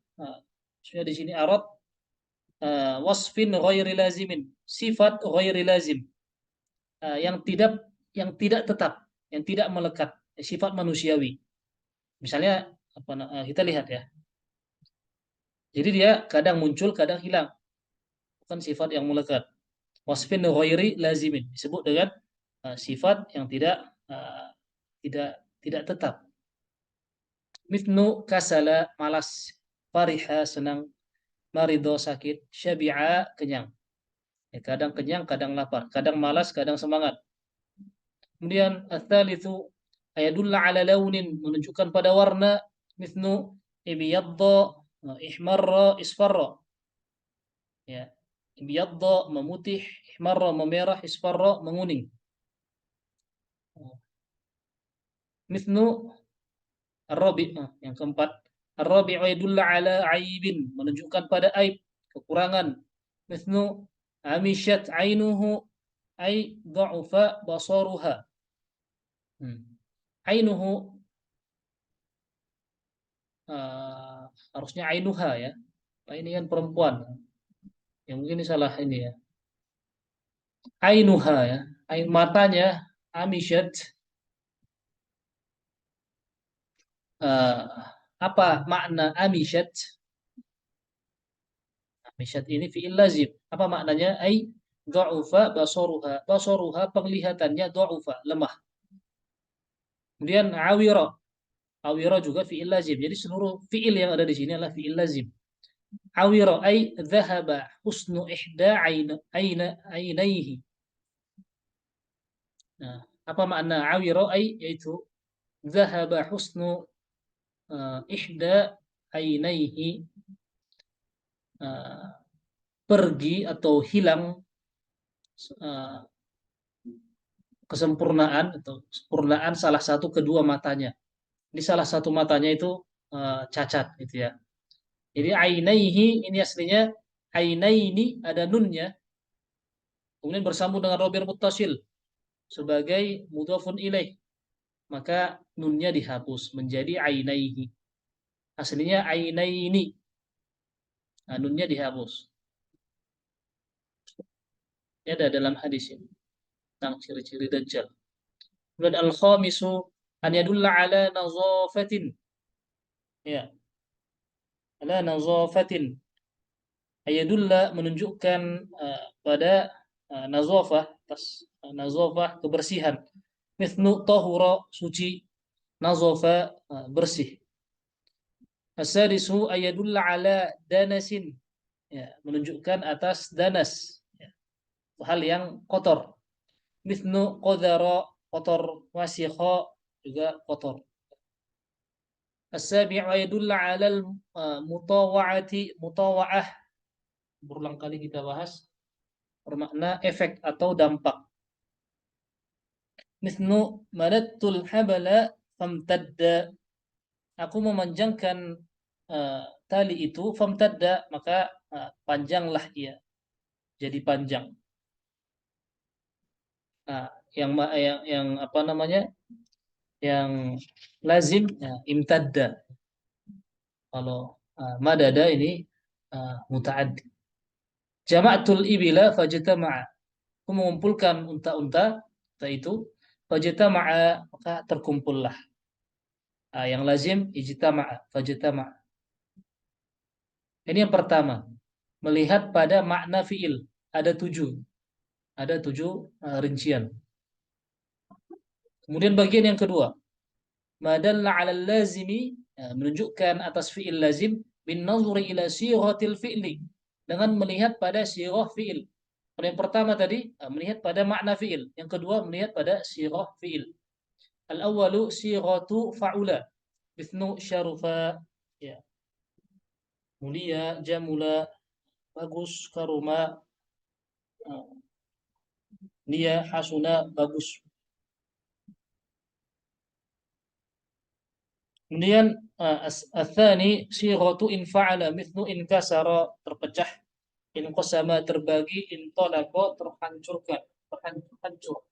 Sudah di sini arad wasfin ghairi lazimin, sifat ghairi lazim, yang tidak tetap, yang tidak melekat, sifat manusiawi. Misalnya apa kita lihat ya. Jadi dia kadang muncul, kadang hilang. Bukan sifat yang melekat. Wasfin ghairi lazimin disebut dengan sifat yang tidak tetap. Mithnu kasala malas, fariha senang, marido sakit, syabi'a kenyang. Ya, kadang kenyang, kadang lapar, kadang malas, kadang semangat. Kemudian ats-tsalitsu ayadulla ala launin, menunjukkan pada warna, mithnu ibyadda, ihmarra, isfarra. Ya, ibyadda memutih, ihmarra memerah, isfarra menguning. Mithnu ar-rabi', yang keempat, ar-rabi'u yadulla ala aibin, menunjukkan pada aib, kekurangan. Mithnu amishat ainuhu ay dha'ufa basaruha. Ainuhu harusnya ainuha ya. Nah, ini kan perempuan. Yang mungkin ini salah ini ya. Ainuha ya. Ain matanya amishat. Apa makna amishat? Amishat ini fi'il lazim. Apa maknanya? Ai dha'ufa basaruha. Basaruha penglihatannya dha'ufa, lemah. Kemudian awira. Awira juga fi'il lazim. Jadi seluruh fi'il yang ada di sini adalah fi'il lazim. Awira ay dhahaba husnu ihda ainaihi. Nah, apa makna awira ay yaitu dhahaba husnu ihda ainaihi, pergi atau hilang kesempurnaan atau sempurnaan salah satu kedua matanya. Di salah satu matanya itu cacat gitu ya. Jadi ainaihi ini aslinya ainaini ada nunnya, kemudian bersambung dengan dhamir muttasil sebagai mudhafun ilaih, maka nunnya dihapus menjadi ainaihi. Aslinya ainaini, nah, nunnya dihapus. Ini ada dalam hadis ini tentang ciri-ciri dajjal. Kemudian al-khamisu an yadulla ala nazafatin. Ya, ala nazafatin. Ayadulla menunjukkan pada nazafah, nazafah kebersihan. Mithnu tahura suci, nazafa bersih. As-sadisu ayadulla ala danasin. Ya, menunjukkan atas danas, ya, hal yang kotor. Mithnu qadara kotor, wasikha juga kotor. As-sabi'u ayadulla ala mutawa'ati, mutawa'ah berulang kali kita bahas bermakna efek atau dampak. Misnu madattul habala famtadda, aku memanjangkan tali itu, famtadda maka panjanglah ia, jadi panjang. Nah, yang apa namanya? Yang lazim ya, imtadda. Kalau madada ini muta'addi. Jama'tul ibila fajtama'a, aku mengumpulkan unta-unta itu, fajtama'a maka terkumpullah. Yang lazim ijtama'a, fajtama'a. Ini yang pertama, melihat pada makna fiil, ada 7 rincian. Kemudian bagian yang kedua, madalla 'alal lazimi, menunjukkan atas fiil lazim bin nazri ila sighatil fi'li, dengan melihat pada sighah fiil. Kalau yang pertama tadi melihat pada makna fiil, yang kedua melihat pada sighah fiil. Al-awwalu sighatu fa'ula, mithlu syarufa, ya, mulia, jamula, bagus, karuma, niya, hasuna, bagus. Kemudian ats-tsani sighatu in fa'ala, mithlu in kasara, terpecah, in qasama, terbagi, in talaqa, terhancurkan, terhancur.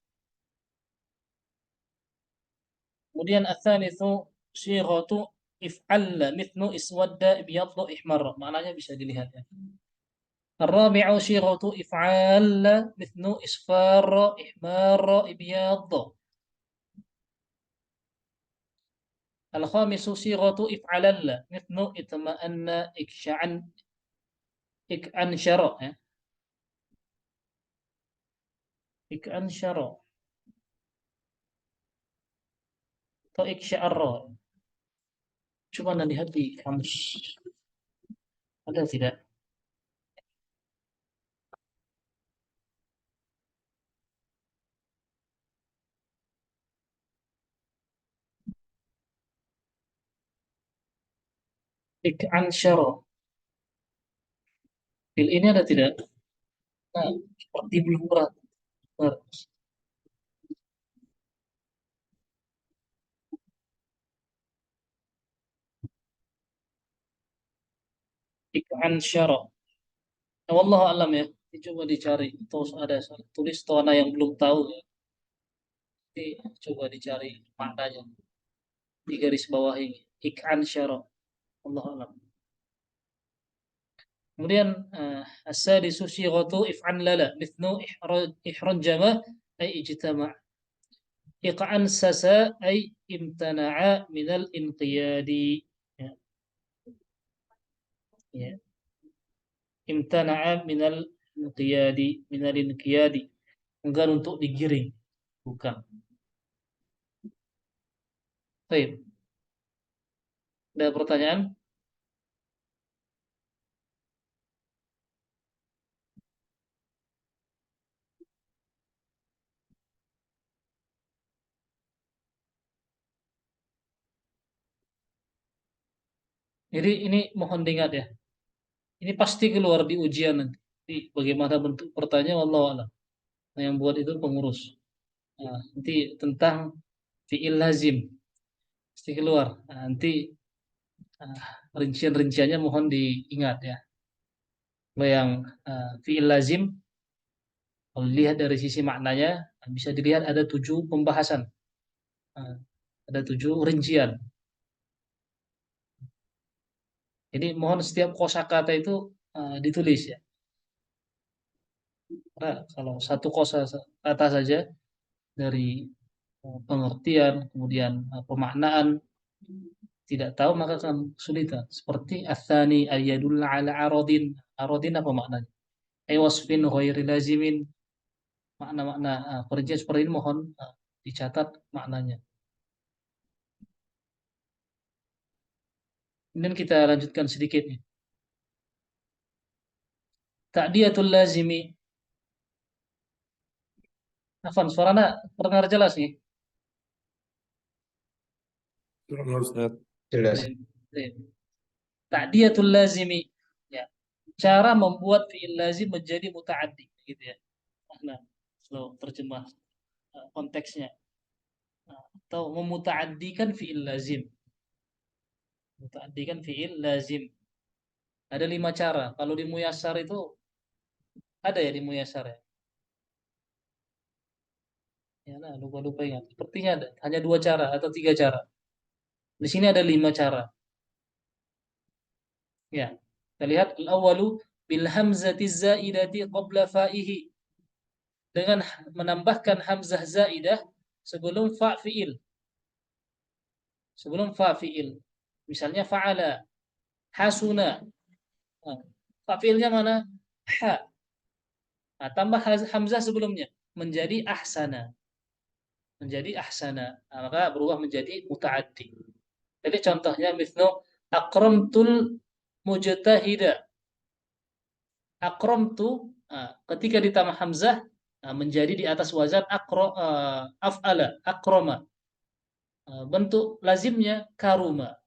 Kemudian ats-tsalitsu sighatu if'alla, mithlu iswadda, ibyadda, ihmarra. Maknanya bisa dilihat ya. Ar-rabi'u sighatu if'al, mithlu isfarra, ihmarra, ibyadda. Al-khamisu sighatu if'alalla, mithlu itma'anna, iksha'an, ik'ansyara, ya. Ik'ansyara atau iksya'arra. Coba Anda lihat di kamus. Ada tidak? Ik'ansyara. Fil ini ada tidak? Nah, seperti belum berat. Ik'ansyara. Nah, wallahu alam ya. Coba dicari. Terus ada tulis toana yang belum tahu ya. Jadi, coba dicari maknanya di garis bawah ini. Ik'ansyara. Wallahu alam. Kemudian as-sadisu sighatu if'an lala, mithlu ihranjama ay ijtama'. Iq'an sasa ay imtana'a minal inqiyadi. Ya. Ya. Imtana'a minal inqiyadi. Enggan untuk digiring. Bukan. Baik. Ada pertanyaan? Jadi ini mohon diingat ya. Ini pasti keluar di ujian nanti. Jadi bagaimana bentuk pertanyaan, wallahu a'lam. Nah, yang buat itu pengurus. Nah, nanti tentang fi'il lazim pasti keluar. Nah, nanti rincian-rinciannya mohon diingat ya. Kalau yang fi'il lazim, kalau dilihat dari sisi maknanya, bisa dilihat ada 7 pembahasan. Ada 7 rincian. Jadi mohon setiap kosakata itu ditulis ya. Karena kalau satu kosakata saja dari pengertian, kemudian pemaknaan tidak tahu maka akan kesulitan. Seperti atsani ayyadulla ala aradin. Aradin apa maknanya? Ay wasfin ghairi lazimin. Makna-makna perincian seperti ini mohon dicatat maknanya. Kemudian kita lanjutkan sedikit nih. Ta'diyatul lazimi. Afan, suaranya terdengar jelas nih. Jelas. Ta'diyatul lazimi. Ya. Cara membuat fi'il lazim menjadi muta'addi gitu ya. Nah, slow terjemah konteksnya. Atau memuta'addikan fi'il lazim. Muta'addikan fi'il lazim. Ada 5 cara. Kalau di Muyassar itu ada ya di Muyassar ya. Ya, nah, lupa-lupa ingat. Sepertinya ada. Hanya 2 cara atau 3 cara. Di sini ada 5 cara. Ya. Kita lihat al-awwalu bil hamzati zaidati qabla fa'ihi. Dengan menambahkan hamzah zaidah sebelum fa fi'il. Sebelum fa fi'il. Misalnya fa'ala, hasuna. Nah, fa fi'ilnya mana? Ha. Nah, tambah hamzah sebelumnya menjadi ahsana. Menjadi ahsana. Nah, maka berubah menjadi muta'addi. Jadi contohnya mislu akramtul mujtahida. Akramtu ketika ditambah hamzah menjadi di atas wazan af'ala, akrama. Bentuk lazimnya karuma.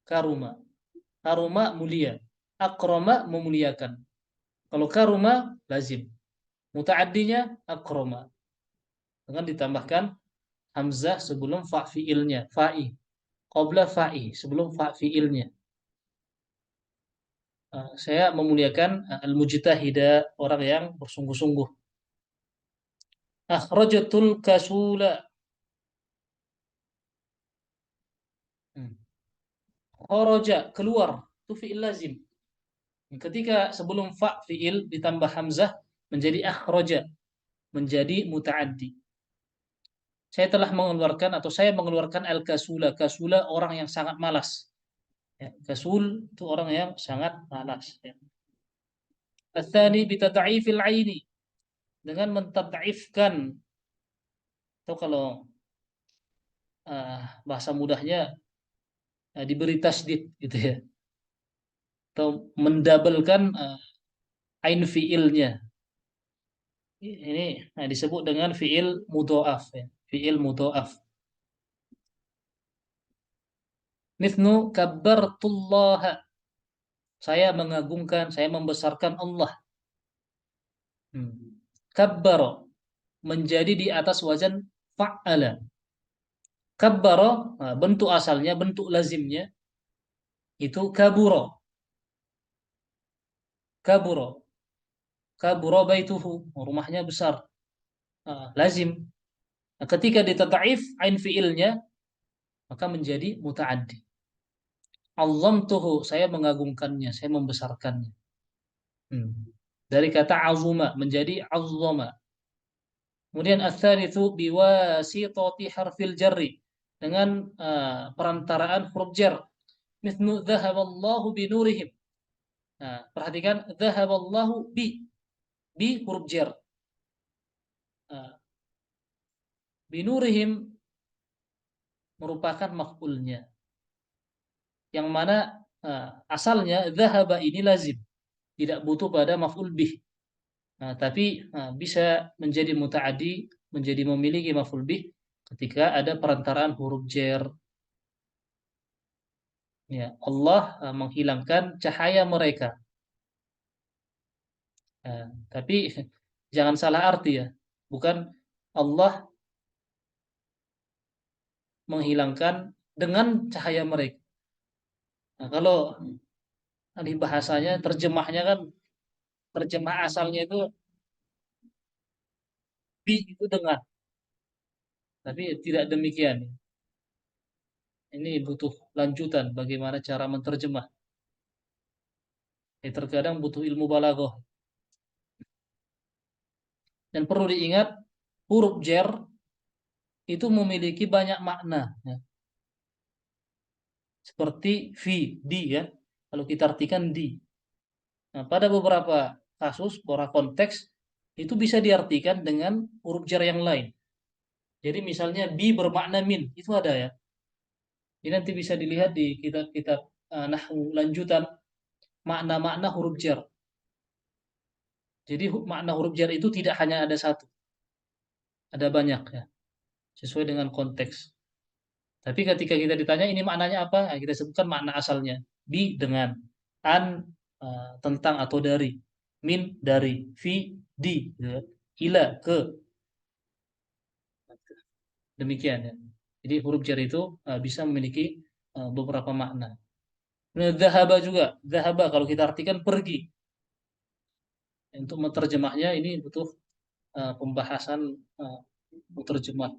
Karuma. Karuma mulia. Akrama memuliakan. Kalau karuma lazim. Muta'addinya akrama. Dengan ditambahkan hamzah sebelum fa fi'ilnya, fa'i. Qabla fa'i, sebelum fa fi'ilnya. Saya memuliakan al-mujtahida, orang yang bersungguh-sungguh. Akhrajatul kasula. Kharaja, keluar, itu fi'il lazim. Ketika sebelum fa fi'il ditambah hamzah menjadi akhraja, menjadi muta'addi. Saya telah mengeluarkan atau saya mengeluarkan al-kasula. Kasula orang yang sangat malas. Ya, kasul itu orang yang sangat malas. Ya. Ats-tsani bi tad'ifil 'aini, dengan mentad'ifkan, atau kalau bahasa mudahnya diberi tasdid gitu ya. Atau mendabelkan ain fi'ilnya. Ini disebut dengan fi'il mudha'af ya. Fi'il mudha'af. Mithnu kabbartullaha. Saya mengagungkan, saya membesarkan Allah. Kabbaro menjadi di atas wazan fa'ala. Kabbaro bentuk asalnya, bentuk lazimnya itu kaburo. Kaburo. Kaburo baituhu, rumahnya besar. Lazim. Ketika ditad'if ain fi'ilnya maka menjadi muta'addi. Azamtuhu, saya mengagungkannya, saya membesarkannya. Dari kata azuma menjadi azzama. Kemudian ats-tsalitsu biwasitati harfil jarri, dengan perantaraan huruf jar. Mithlu dzahaballahu binurihim. Nah, perhatikan dzahaballahu bi huruf jar. Binurihim merupakan maf'ulnya. Yang mana asalnya dzahaba ini lazim, tidak butuh pada maf'ul bih. Tapi bisa menjadi muta'addi, menjadi memiliki maf'ul bih ketika ada perantaraan huruf jar. Ya, Allah menghilangkan cahaya mereka. Tapi jangan salah arti ya. Bukan Allah menghilangkan dengan cahaya mereka. Nah, kalau ahli bahasanya terjemahnya kan terjemah asalnya itu bi itu dengan, tapi tidak demikian. Ini butuh lanjutan bagaimana cara menerjemah. Terkadang butuh ilmu balaghah. Dan perlu diingat huruf jar itu memiliki banyak makna, ya. Seperti fi, di ya. Kalau kita artikan di. Nah, pada beberapa kasus, beberapa konteks itu bisa diartikan dengan huruf jar yang lain. Jadi misalnya bi bermakna min, itu ada ya. Ini nanti bisa dilihat di kitab-kitab nahwu lanjutan makna-makna huruf jar. Jadi makna huruf jar itu tidak hanya ada satu, ada banyak ya, sesuai dengan konteks. Tapi ketika kita ditanya ini maknanya apa, nah, kita sebutkan makna asalnya. Bi dengan, an tentang atau dari, min dari, fi di, gitu ya. Ila ke, demikian ya. Jadi huruf jar itu bisa memiliki beberapa makna. Nah, dhahaba juga, dhahaba kalau kita artikan pergi. Untuk menerjemahnya ini butuh pembahasan menerjemah.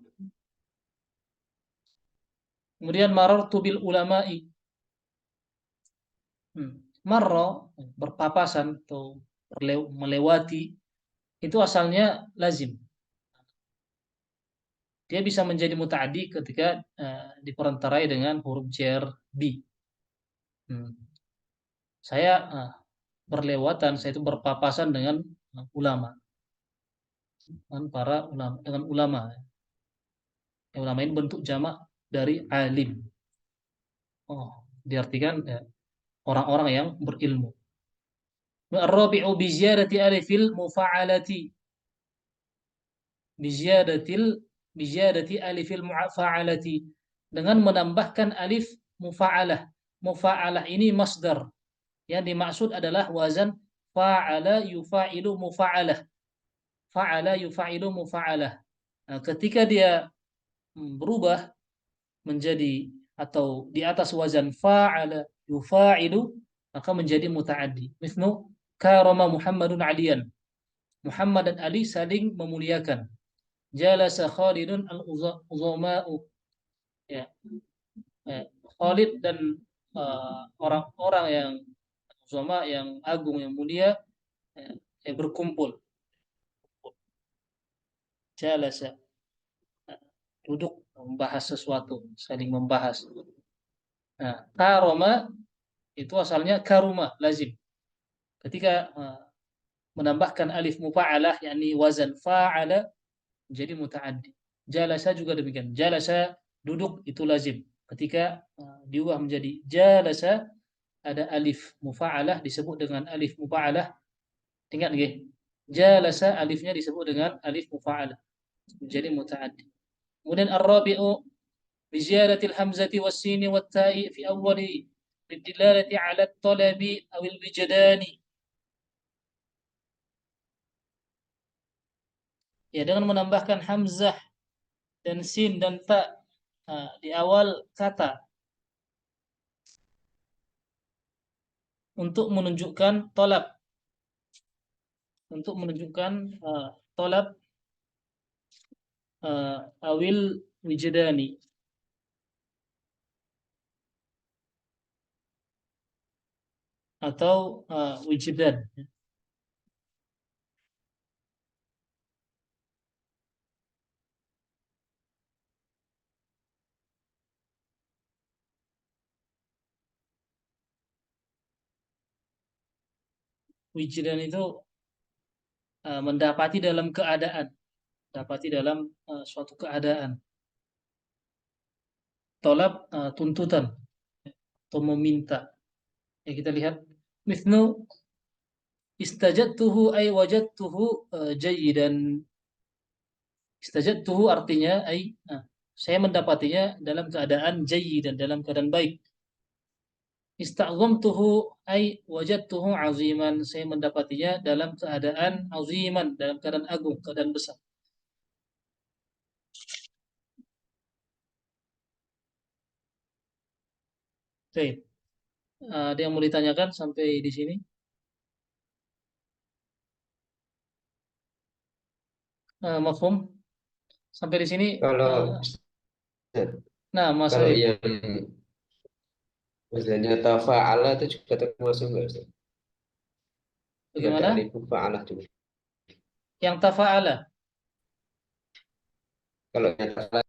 Kemudian marartu bil ulama'i. Marra berpapasan atau melewati itu asalnya lazim. Dia bisa menjadi muta'addi ketika diperantarai dengan huruf jar bi. Saya berlewatan, saya itu berpapasan dengan ulama, dengan para ulama, dengan ulama. Ulama ini bentuk jamak dari alim. Oh, diartikan orang-orang yang berilmu. Ar-rabi'u bi ziyadati alifil mufa'alati. Bi ziyadati alifil mufa'alati, dengan menambahkan alif mufa'alah. Mufa'alah ini masdar. Yang dimaksud adalah wazan fa'ala yufa'ilu mufa'alah. Fa'ala yufa'ilu mufa'alah. Nah, ketika dia berubah menjadi atau di atas wazan fa'ala yufa'ilu, maka menjadi muta'addi. Mislu karama Muhammadun aliyan. Muhammad dan Ali saling memuliakan. Jalasa Khalidun al-uzama'u. Ya. Khalid dan orang-orang yang uzama, yang agung, yang mulia berkumpul. Jalasa, duduk membahas sesuatu, saling membahas. Nah, karoma itu asalnya karuma, lazim. Ketika menambahkan alif mufa'alah, yakni wazan fa'ala, menjadi muta'addi. Jalasa juga demikian. Jalasa, duduk, itu lazim. Ketika diubah menjadi jalasa, ada alif mufa'alah disebut dengan alif mufa'alah. Ingat nggih? Jalasa alifnya disebut dengan alif mufa'alah. Menjadi muta'addi. Kemudian ar-rabi'u bi ziyadatil hamzati was-sini wat-ta'i fi awwali bidilalati 'ala at-talabi aw al-wijdani. Ya, dengan menambahkan hamzah dan sin dan ta di awal kata untuk menunjukkan tolab, untuk menunjukkan tolab awil wijdani, atau wijdan. Wijdan itu mendapati dalam keadaan, dapati dalam suatu keadaan. Tolab tuntutan atau meminta. Ya, kita lihat mithnu istajadtuhu ay wajadtuhu jayyidan. Istajadtuhu artinya ay saya mendapatinya dalam keadaan jayyidan, dalam keadaan baik. Ista'zamtuhu ay wajadtuhu aziman, saya mendapatinya dalam keadaan aziman, dalam keadaan agung, keadaan besar. Baik. Ada yang mau ditanyakan sampai di sini? Mafhum? Sampai di sini. Kalau Nah, Mas kalau Habib, yang misalnya tafa'ala itu juga termasuk nggak Ustaz? Ada bagaimana? alif fa'alah juga. Yang tafa'ala. Kalau yang tafa'ala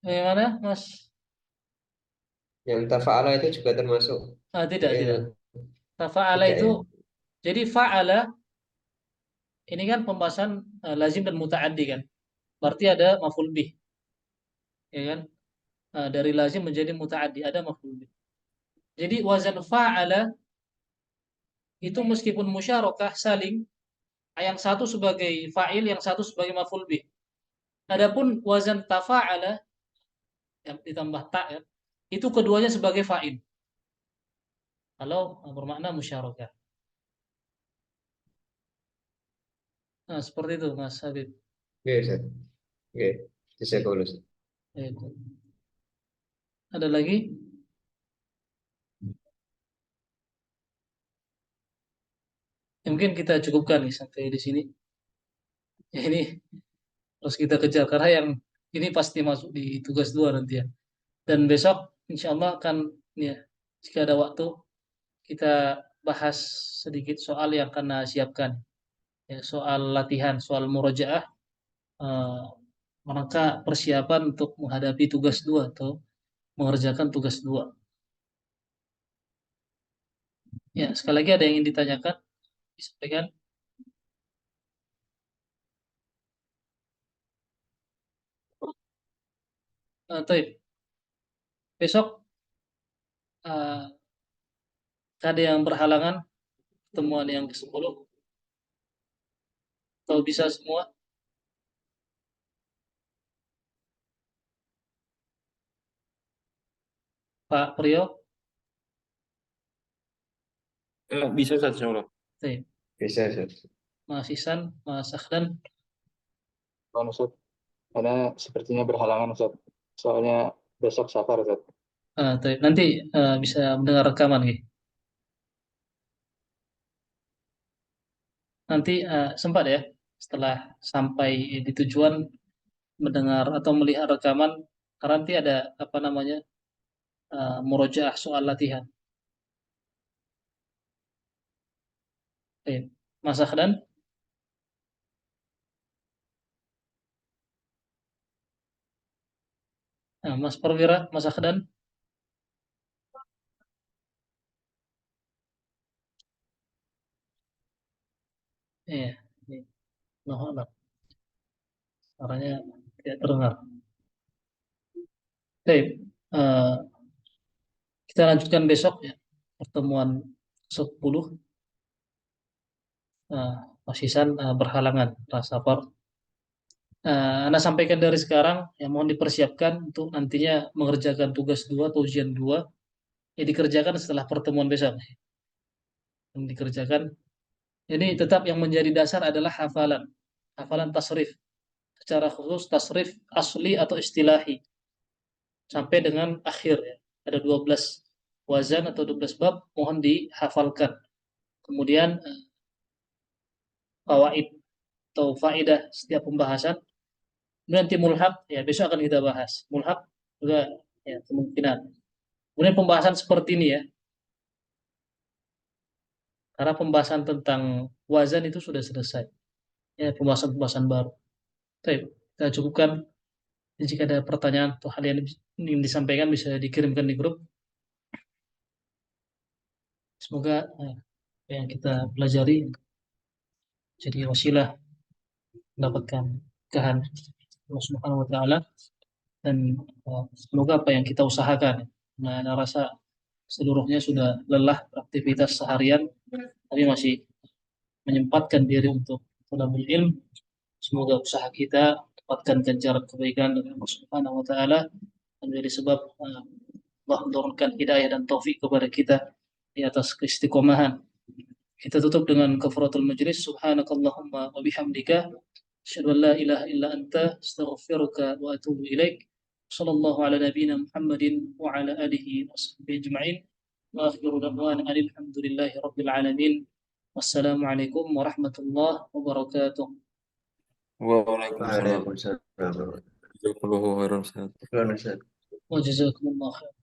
Bagaimana, Mas? itu juga termasuk Tidak, tidak. Tafa'ala tidak itu, ya? jadi fa'ala ini kan pembahasan lazim dan muta'addi kan. Berarti ada maf'ul bih, ya kan? Dari lazim menjadi muta'addi ada maf'ul bih. Jadi wazan fa'ala itu meskipun musyarakah saling, yang satu sebagai fa'il, yang satu sebagai maf'ul bih. Adapun wazan tafa'ala yang ditambah ta ya, itu keduanya sebagai fa'il. Kalau bermakna musyarakah. Nah, seperti itu Mas Habib. Oke, Ustaz. Oke, bisa kalau Ustaz. Itu. Ada lagi? Ya, mungkin kita cukupkan nih sampai di sini. Ya, ini terus kita kejar karena yang ini pasti masuk di tugas 2 nanti ya. Dan besok insya Allah akan ya, jika ada waktu kita bahas sedikit soal yang akan siapkan. Ya, soal latihan, soal murojaah, eh, maka persiapan untuk menghadapi tugas 2 atau mengerjakan tugas 2. Ya, sekali lagi ada yang ingin ditanyakan, disampaikan. Taib. Besok ada yang berhalangan pertemuan yang ke-10 atau bisa semua? Pak Priyo? Bisa Ustaz, insya Allah. Taib. Bisa Ustaz. Mas Ihsan, Mas Akhdan? Bang Ustaz, karena sepertinya berhalangan Ustaz. Soalnya besok safar Ustaz. Taib. Nanti bisa mendengar rekaman gitu. Nanti sempat ya setelah sampai di tujuan mendengar atau melihat rekaman karena nanti ada apa namanya murojaah soal latihan. Taib. Mas Akhdan? Mas Perwira, Mas Akhdan? Iya, ini Allahu Akbar. Suaranya tidak terdengar. Baik, kita lanjutkan besok ya pertemuan 10. Mas Ihsan berhalangan rasa safar. Anda sampaikan dari sekarang ya mohon dipersiapkan untuk nantinya mengerjakan tugas 2 atau ujian 2 ya dikerjakan setelah pertemuan besok. Yang dikerjakan. Jadi tetap yang menjadi dasar adalah hafalan. Hafalan tasrif. Secara khusus tasrif asli atau istilahi. Sampai dengan akhir ya. Ada 12 wazan atau 12 bab mohon dihafalkan. Kemudian fawaid atau faedah setiap pembahasan. Nanti mulhaq ya besok akan kita bahas. Mulhaq juga ya kemungkinan. Kemudian pembahasan seperti ini ya. Karena pembahasan tentang wazan itu sudah selesai. Ya, pembahasan-pembahasan baru. Baik, kita cukupkan. Jika ada pertanyaan atau hal yang ingin disampaikan bisa dikirimkan di grup. Semoga yang kita pelajari jadi wasilah mendapatkan kehan Allah Subhanahu wa taala dan semoga apa yang kita usahakan. Nah, saya rasa seluruhnya sudah lelah beraktivitas seharian tapi masih menyempatkan diri untuk talabul ilm. Semoga usaha kita dapatkan ganjaran kebaikan dari Allah Subhanahu wa taala dan menjadi sebab Allah menurunkan hidayah dan taufik kepada kita di atas keistiqomahan. Kita tutup dengan kafaratul majlis. Subhanakallahumma wa bihamdika Asyhadu an la ilaha illa anta astaghfiruka wa atubu ilaik. Sallallahu ala nabiyyina Muhammadin wa ala alihi wa sahbihi ajma'in. Wa akhiru da'wana alhamdulillahi rabbil alamin. Wassalamualaikum warahmatullahi wabarakatuh. Waalaikumsalam. Waalaikumsalam. Jazakallahu khairan, Ustaz. Shukran, Ustaz. Wa jazakumullah khair.